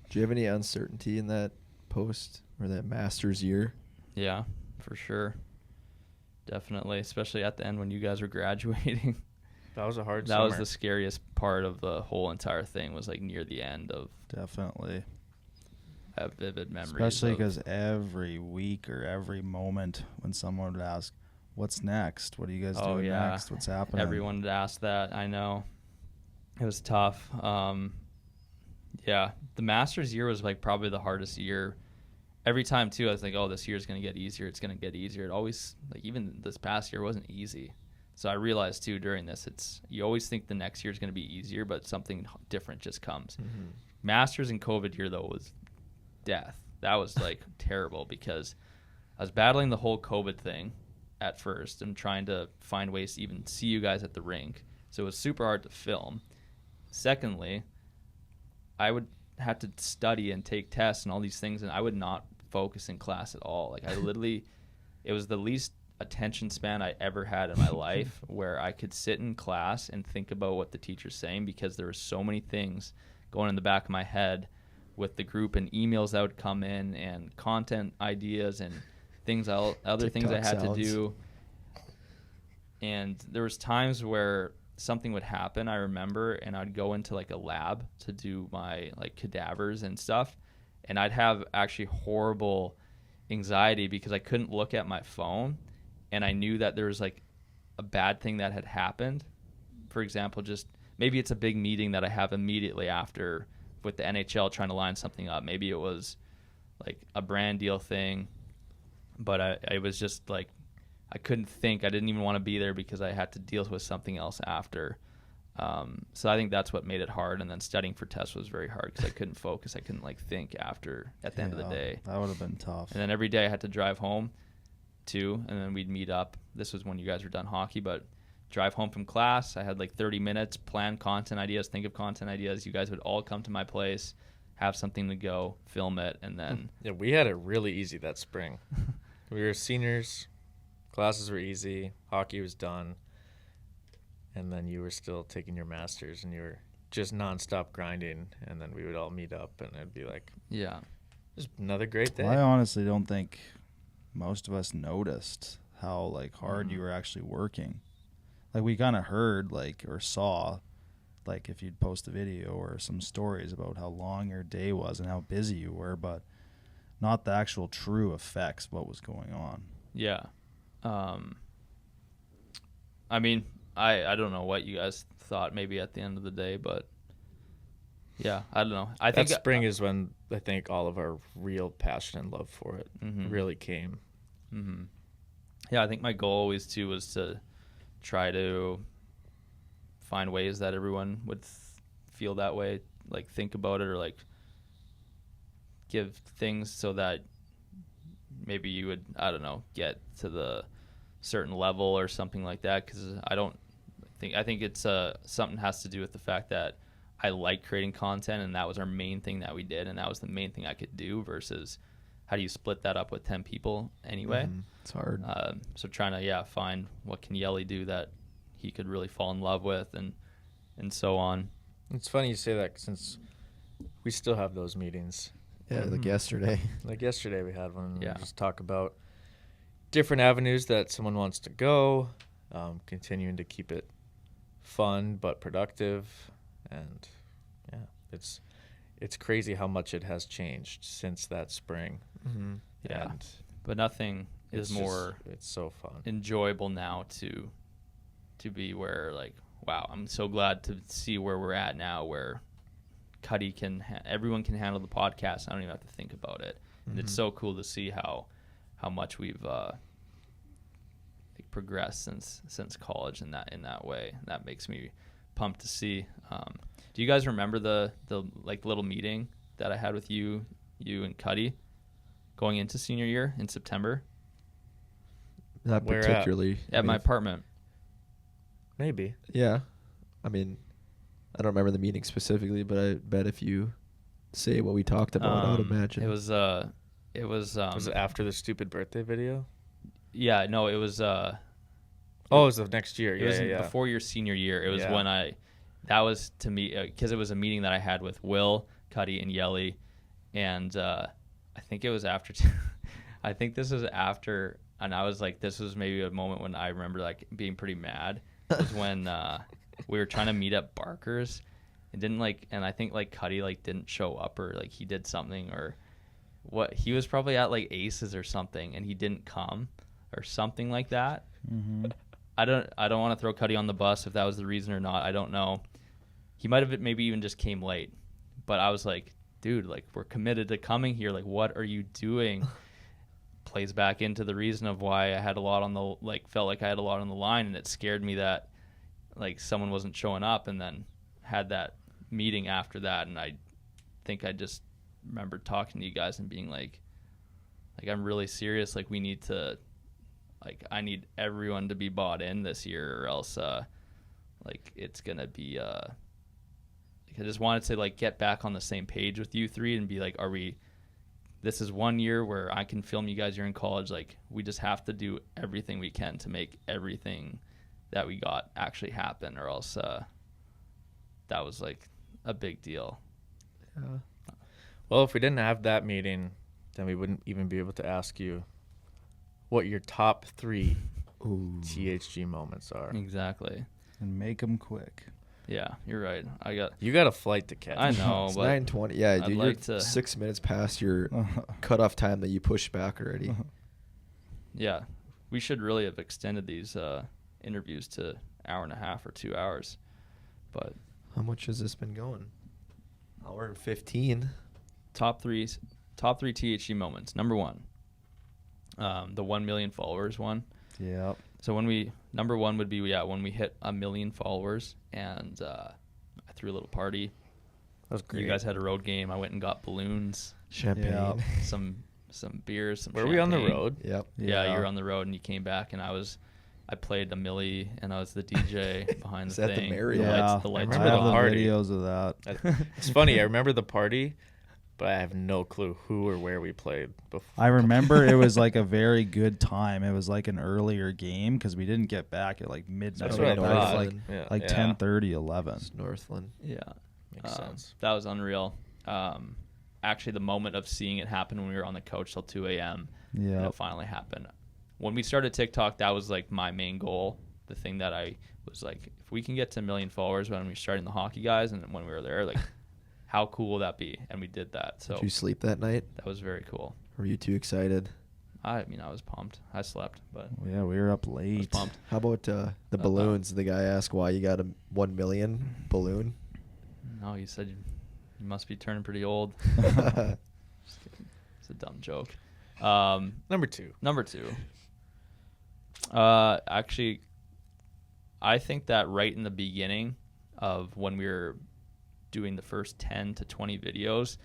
[SPEAKER 2] do you have any uncertainty in that post or that Masters year?
[SPEAKER 1] Yeah, for sure. Definitely, especially at the end when you guys were graduating.
[SPEAKER 3] That was a hard
[SPEAKER 1] That
[SPEAKER 3] summer.
[SPEAKER 1] was the scariest part of the whole entire thing, was near the end of.
[SPEAKER 4] Definitely.
[SPEAKER 1] I have vivid memories.
[SPEAKER 4] Especially because every week or every moment when someone would ask, what's next? What are you guys doing next? What's happening?
[SPEAKER 1] Everyone would ask that. I know. It was tough. Yeah, the Masters year was probably the hardest year. Every time too, I was like, oh, this year's going to get easier. It's going to get easier. It always, even this past year wasn't easy. So I realized too during this, you always think the next year's going to be easier, but something different just comes. Mm-hmm. Masters and COVID year though was death. That was terrible, because I was battling the whole COVID thing at first and trying to find ways to even see you guys at the rink. So it was super hard to film. Secondly, I would have to study and take tests and all these things, and I would not focus in class at all. I literally, it was the least attention span I ever had in my life, where I could sit in class and think about what the teacher's saying, because there were so many things going in the back of my head with the group, and emails that would come in, and content ideas, and other things I had to do. And there was times where something would happen, I remember, and I'd go into a lab to do my cadavers and stuff, and I'd have actually horrible anxiety because I couldn't look at my phone, and I knew that there was a bad thing that had happened. For example, just maybe it's a big meeting that I have immediately after with the NHL trying to line something up. Maybe it was a brand deal thing, but I was just I couldn't think. I didn't even want to be there because I had to deal with something else after. So I think that's what made it hard. And then studying for tests was very hard because I couldn't focus. I couldn't think after at the end of the day.
[SPEAKER 4] That would have been tough.
[SPEAKER 1] And then every day I had to drive home too, and then we'd meet up. This was when you guys were done hockey, but drive home from class. I had 30 minutes, plan content ideas, think of content ideas. You guys would all come to my place, have something to go, film it, and then.
[SPEAKER 3] Yeah, we had it really easy that spring. We were seniors. Classes were easy. Hockey was done. And then you were still taking your masters, and you were just nonstop grinding. And then we would all meet up, and it'd be
[SPEAKER 1] yeah,
[SPEAKER 3] just another great day.
[SPEAKER 4] Well, I honestly don't think most of us noticed how hard you were actually working. We kind of heard or saw if you'd post a video or some stories about how long your day was and how busy you were, but not the actual true effects of what was going on.
[SPEAKER 1] Yeah. I mean, I don't know what you guys thought maybe at the end of the day, but Yeah, I don't know. I
[SPEAKER 3] That
[SPEAKER 1] think
[SPEAKER 3] spring is when I think all of our real passion and love for it really came.
[SPEAKER 1] Mm-hmm. Yeah, I think my goal always too was to try to find ways that everyone would feel that way, like think about it, or like give things so that maybe you would, I don't know, get to the certain level or something like that. Because I think it's something has to do with the fact that I like creating content, and that was our main thing that we did, and that was the main thing I could do, versus how do you split that up with 10 people anyway?
[SPEAKER 2] It's hard.
[SPEAKER 1] So trying to find what can Yelly do that he could really fall in love with, and so on.
[SPEAKER 3] It's funny you say that, since we still have those meetings.
[SPEAKER 2] Yeah, like yesterday.
[SPEAKER 3] Like yesterday we had one.
[SPEAKER 1] Yeah.
[SPEAKER 3] We just talk about different avenues that someone wants to go, continuing to keep it fun but productive. And it's crazy how much it has changed since that spring.
[SPEAKER 1] Yeah,
[SPEAKER 3] And
[SPEAKER 1] but nothing is more
[SPEAKER 3] it's so fun,
[SPEAKER 1] enjoyable now to be where, like, wow, I'm so glad to see where we're at now, where Cuddy everyone can handle the podcast. I don't even have to think about it. And it's so cool to see how much we've progressed since college in that way. That makes me pumped to see. Do you guys remember the like little meeting that I had with you and Cuddy going into senior year in September?
[SPEAKER 2] Not
[SPEAKER 3] Where at?
[SPEAKER 2] particularly.
[SPEAKER 1] At my apartment.
[SPEAKER 3] maybe.
[SPEAKER 2] Yeah. I mean, I don't remember the meeting specifically, but I bet if you say what we talked about, I would imagine.
[SPEAKER 1] It was
[SPEAKER 3] Was it after the stupid birthday video?
[SPEAKER 1] yeah, no, it was
[SPEAKER 3] Oh, it was the next year.
[SPEAKER 1] it was before your senior year. It was when that was to me, because it was a meeting that I had with Will, Cuddy, and Yelly, and I think it was after I think this was after, and I was like, this was maybe a moment when I remember like being pretty mad. It was when we were trying to meet at Barker's, and I think like Cuddy like didn't show up, or like he did something, or what, he was probably at like Aces or something, and he didn't come or something like that. I don't want to throw Cuddy on the bus if that was the reason or not. I don't know. He might have maybe even just came late, but I was like, dude, like, we're committed to coming here. Like, what are you doing? Plays back into the reason of why I had a lot on the, like, felt like I had a lot on the line, and it scared me that like someone wasn't showing up, and then had that meeting after that. And I think I just remember talking to you guys and being like I'm really serious. Like, we need to, like, I need everyone to be bought in this year, or else like it's gonna be I just wanted to like get back on the same page with you three and be like, this is 1 year where I can film you guys. You're in college. Like, we just have to do everything we can to make everything that we got actually happen, or else that was like a big deal.
[SPEAKER 2] Yeah.
[SPEAKER 3] Well, if we didn't have that meeting, then we wouldn't even be able to ask you what your top 3 THG moments are.
[SPEAKER 1] Exactly.
[SPEAKER 4] And make them quick.
[SPEAKER 1] Yeah, you're right.
[SPEAKER 3] You got a flight to catch.
[SPEAKER 1] I know,
[SPEAKER 2] It's
[SPEAKER 1] but
[SPEAKER 2] 9:20. Yeah,
[SPEAKER 1] I'd
[SPEAKER 2] dude,
[SPEAKER 1] like
[SPEAKER 2] you're
[SPEAKER 1] to-
[SPEAKER 2] 6 minutes past your cutoff time that you pushed back already.
[SPEAKER 1] yeah, we should really have extended these interviews to hour and a half or 2 hours. But
[SPEAKER 2] How much has this been going? Hour and 15.
[SPEAKER 1] top three THG moments. Number 1, the 1 million followers one.
[SPEAKER 4] Yep.
[SPEAKER 1] So number 1 would be when we hit 1 million followers, and I threw a little party.
[SPEAKER 3] That was great.
[SPEAKER 1] You guys had a road game. I went and got balloons,
[SPEAKER 2] Champagne.
[SPEAKER 4] Yep.
[SPEAKER 1] some beers, some.
[SPEAKER 3] Were we on the
[SPEAKER 1] champagne.
[SPEAKER 3] road?
[SPEAKER 2] Yep.
[SPEAKER 1] Yeah, you were on the road, and you came back, and I played a millie, and I was the DJ behind
[SPEAKER 2] Is
[SPEAKER 1] the
[SPEAKER 2] that the
[SPEAKER 1] thing.
[SPEAKER 2] Marriott?
[SPEAKER 4] Yeah,
[SPEAKER 1] The
[SPEAKER 3] I
[SPEAKER 1] lights
[SPEAKER 4] I
[SPEAKER 3] remember
[SPEAKER 4] have
[SPEAKER 3] the
[SPEAKER 4] the
[SPEAKER 3] party.
[SPEAKER 4] videos of that.
[SPEAKER 3] It's funny. I remember the party, but I have no clue who or where we played before.
[SPEAKER 4] I remember it was like a very good time. It was like an earlier game because we didn't get back at like midnight.
[SPEAKER 3] That's
[SPEAKER 2] what I
[SPEAKER 4] It was
[SPEAKER 2] thought.
[SPEAKER 4] like
[SPEAKER 3] Yeah,
[SPEAKER 4] like
[SPEAKER 3] yeah.
[SPEAKER 4] 10:30, 11.
[SPEAKER 2] It's Northland.
[SPEAKER 1] Yeah,
[SPEAKER 3] Makes sense.
[SPEAKER 1] that was unreal. Actually, the moment of seeing it happen when we were on the couch till 2 a.m. and
[SPEAKER 4] Yeah.
[SPEAKER 1] it finally happened. When we started TikTok, that was like my main goal. The thing that I was like, if we can get to 1 million followers when we were starting the hockey guys, and when we were there, like, how cool will that be? And we did that. So
[SPEAKER 2] Did you sleep that night?
[SPEAKER 1] that was very cool.
[SPEAKER 2] Were you too excited?
[SPEAKER 1] I mean, I was pumped. I slept, but
[SPEAKER 4] Yeah, we were up
[SPEAKER 1] I was
[SPEAKER 4] late.
[SPEAKER 1] pumped.
[SPEAKER 2] How about the balloons? The guy asked why you got a 1 million balloon.
[SPEAKER 1] No, you said You must be turning pretty old. Just kidding. It's a dumb joke.
[SPEAKER 3] Number two.
[SPEAKER 1] Actually, I think that right in the beginning of when we were doing the first 10 to 20 videos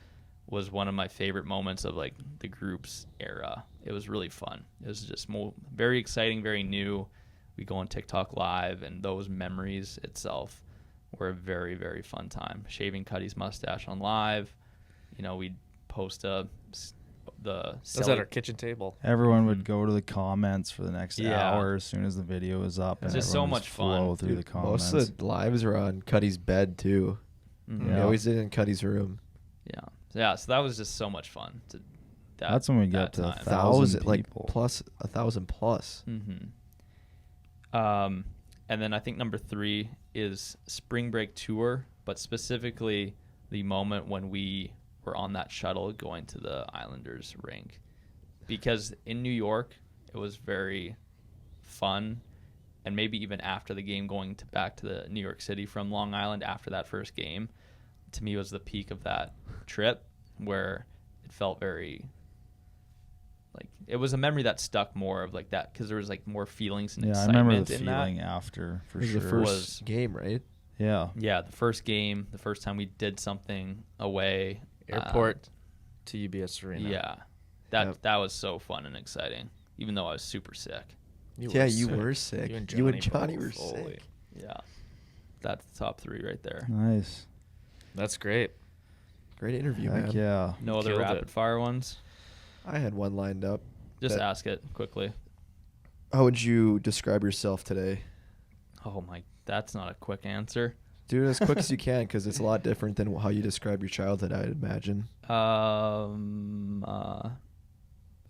[SPEAKER 1] was one of my favorite moments of like the group's era. It was really fun. It was just very exciting, very new. We go on TikTok live, and those memories itself were a very, very fun time. Shaving Cuddy's mustache on live. We'd post the
[SPEAKER 3] That was at our kitchen table.
[SPEAKER 4] Everyone would go to the comments for the next
[SPEAKER 1] Yeah.
[SPEAKER 4] hour as soon as the video was up.
[SPEAKER 1] It's
[SPEAKER 4] and
[SPEAKER 1] just so
[SPEAKER 4] everyone would
[SPEAKER 1] much fun.
[SPEAKER 4] flow through the comments.
[SPEAKER 2] Most of the lives were on Cuddy's bed too.
[SPEAKER 1] Mhm.
[SPEAKER 2] We
[SPEAKER 4] Yeah.
[SPEAKER 2] always did it in Cuddy's room.
[SPEAKER 1] Yeah. So that was just so much fun.
[SPEAKER 4] That's when we got to 1,000
[SPEAKER 2] like
[SPEAKER 4] people.
[SPEAKER 2] plus 1,000 plus.
[SPEAKER 1] Mm-hmm. And then I think number 3 is spring break tour, but specifically the moment when we were on that shuttle going to the Islanders rink. Because in New York, it was very fun, and maybe even after the game going back to the New York City from Long Island after that first game, to me was the peak of that trip, where it felt very like it was a memory that stuck more of like that because there was like more feelings and
[SPEAKER 4] Yeah, I
[SPEAKER 1] excitement
[SPEAKER 4] remember the
[SPEAKER 1] in
[SPEAKER 4] feeling
[SPEAKER 1] that.
[SPEAKER 4] after for
[SPEAKER 2] It was
[SPEAKER 4] sure.
[SPEAKER 2] the first
[SPEAKER 1] Was-
[SPEAKER 2] game, right?
[SPEAKER 4] Yeah.
[SPEAKER 1] Yeah, the first game, the first time we did something away.
[SPEAKER 3] Airport to UBS Arena.
[SPEAKER 1] Yeah, that was so fun and exciting, even though I was super sick.
[SPEAKER 2] You
[SPEAKER 3] sick.
[SPEAKER 2] were sick.
[SPEAKER 3] You and
[SPEAKER 2] Johnny were
[SPEAKER 3] both. Holy.
[SPEAKER 2] sick.
[SPEAKER 1] Yeah, that's the top 3 right there.
[SPEAKER 4] Nice.
[SPEAKER 3] That's great.
[SPEAKER 2] Great interview,
[SPEAKER 4] Heck
[SPEAKER 2] man.
[SPEAKER 4] yeah.
[SPEAKER 1] No other
[SPEAKER 3] Killed
[SPEAKER 1] rapid
[SPEAKER 3] it.
[SPEAKER 1] fire ones?
[SPEAKER 2] I had one lined up.
[SPEAKER 1] Just
[SPEAKER 2] That-
[SPEAKER 1] ask it quickly.
[SPEAKER 2] How would you describe yourself today?
[SPEAKER 1] Oh my, that's not a quick answer.
[SPEAKER 2] Do it as quick as you can, because it's a lot different than how you describe your childhood, I'd imagine.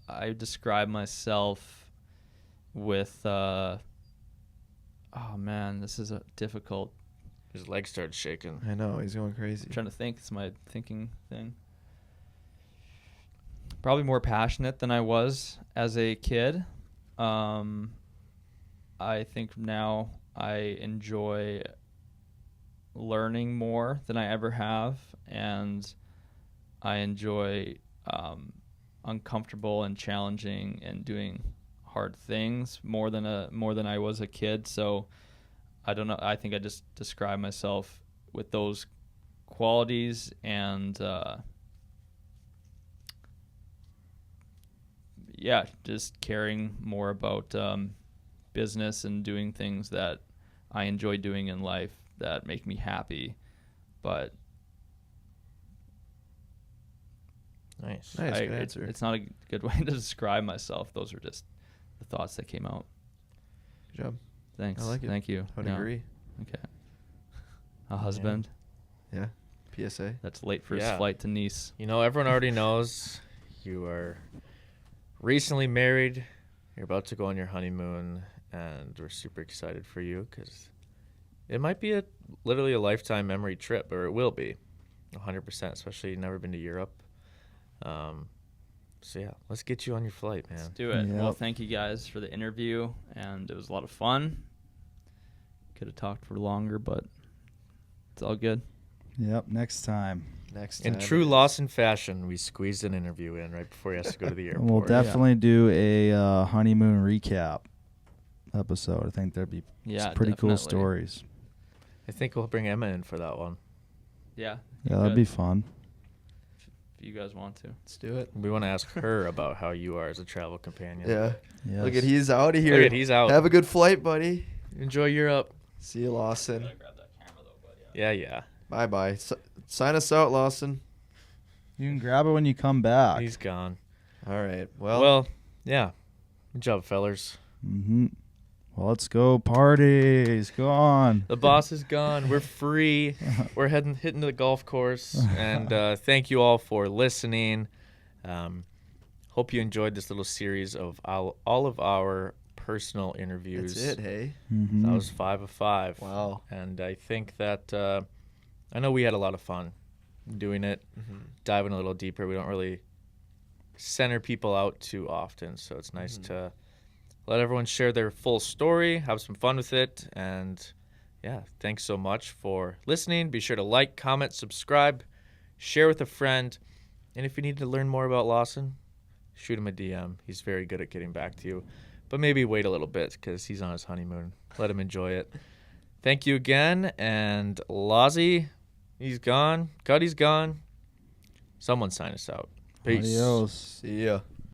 [SPEAKER 1] I describe myself with oh man, this is a difficult.
[SPEAKER 3] His legs started shaking.
[SPEAKER 2] I know, he's going crazy.
[SPEAKER 1] I'm trying to think. It's my thinking thing. Probably more passionate than I was as a kid. I think now I enjoy learning more than I ever have, and I enjoy uncomfortable and challenging and doing hard things more than I was a kid. So I don't know. I think I just describe myself with those qualities, and just caring more about business and doing things that I enjoy doing in life that make me happy. But
[SPEAKER 3] Nice.
[SPEAKER 2] Nice, good answer.
[SPEAKER 1] it's not a good way to describe myself. Those are just the thoughts that came out.
[SPEAKER 2] Good job.
[SPEAKER 1] Thanks.
[SPEAKER 2] I like it.
[SPEAKER 1] Thank you.
[SPEAKER 2] I would
[SPEAKER 1] Yeah.
[SPEAKER 2] agree.
[SPEAKER 1] Okay. A husband
[SPEAKER 2] Yeah. PSA.
[SPEAKER 1] that's late for his
[SPEAKER 3] Yeah.
[SPEAKER 1] flight to Nice.
[SPEAKER 3] Everyone already knows you are recently married. You're about to go on your honeymoon, and we're super excited for you because it might be literally a lifetime memory trip, or it will be 100%, especially you've never been to Europe. So yeah, let's get you on your flight, man.
[SPEAKER 1] Let's do it. Well,
[SPEAKER 4] Yep.
[SPEAKER 1] thank you guys for the interview, and it was a lot of fun. Could have talked for longer, but it's all good.
[SPEAKER 4] Yep. Next time.
[SPEAKER 2] Next
[SPEAKER 3] In
[SPEAKER 2] time.
[SPEAKER 3] true Lawson fashion, we squeezed an interview in right before he has to go to the airport.
[SPEAKER 4] We'll definitely do a honeymoon recap episode. I think that'd be
[SPEAKER 1] Yeah,
[SPEAKER 4] some pretty cool
[SPEAKER 1] definitely.
[SPEAKER 4] stories.
[SPEAKER 3] I think we'll bring Emma in for that one.
[SPEAKER 1] Yeah.
[SPEAKER 4] Yeah, that'd be fun.
[SPEAKER 1] If you guys want to.
[SPEAKER 2] Let's do it.
[SPEAKER 3] We want to ask her about how you are as a travel companion.
[SPEAKER 2] Yeah.
[SPEAKER 4] Yes.
[SPEAKER 2] Look at, he's out of here.
[SPEAKER 3] Look at, he's out.
[SPEAKER 2] Have a good flight, buddy.
[SPEAKER 3] Enjoy Europe.
[SPEAKER 2] See you, Lawson.
[SPEAKER 1] Grab that camera though, buddy.
[SPEAKER 3] Yeah.
[SPEAKER 2] Bye-bye. Sign us out, Lawson.
[SPEAKER 4] You can grab it when you come back.
[SPEAKER 3] He's gone.
[SPEAKER 2] All right.
[SPEAKER 3] Well, yeah. Good job, fellers.
[SPEAKER 4] Mm-hmm. Well, let's go parties. Go on.
[SPEAKER 3] The boss is gone. We're free. We're hitting the golf course. And thank you all for listening. Hope you enjoyed this little series of all of our personal interviews.
[SPEAKER 2] that's it, hey?
[SPEAKER 4] Mhm.
[SPEAKER 3] That was 5 of 5.
[SPEAKER 2] Wow.
[SPEAKER 3] And I think that I know we had a lot of fun doing it, diving a little deeper. We don't really center people out too often, so it's nice to let everyone share their full story, have some fun with it, and yeah, thanks so much for listening. Be sure to like, comment, subscribe, share with a friend. And if you need to learn more about Lawson, shoot him a DM. He's very good at getting back to you. But maybe wait a little bit because he's on his honeymoon. Let him enjoy it. Thank you again. And Lozzie, he's gone. Cuddy's gone. Someone sign us out. Peace.
[SPEAKER 4] Adios.
[SPEAKER 2] See ya.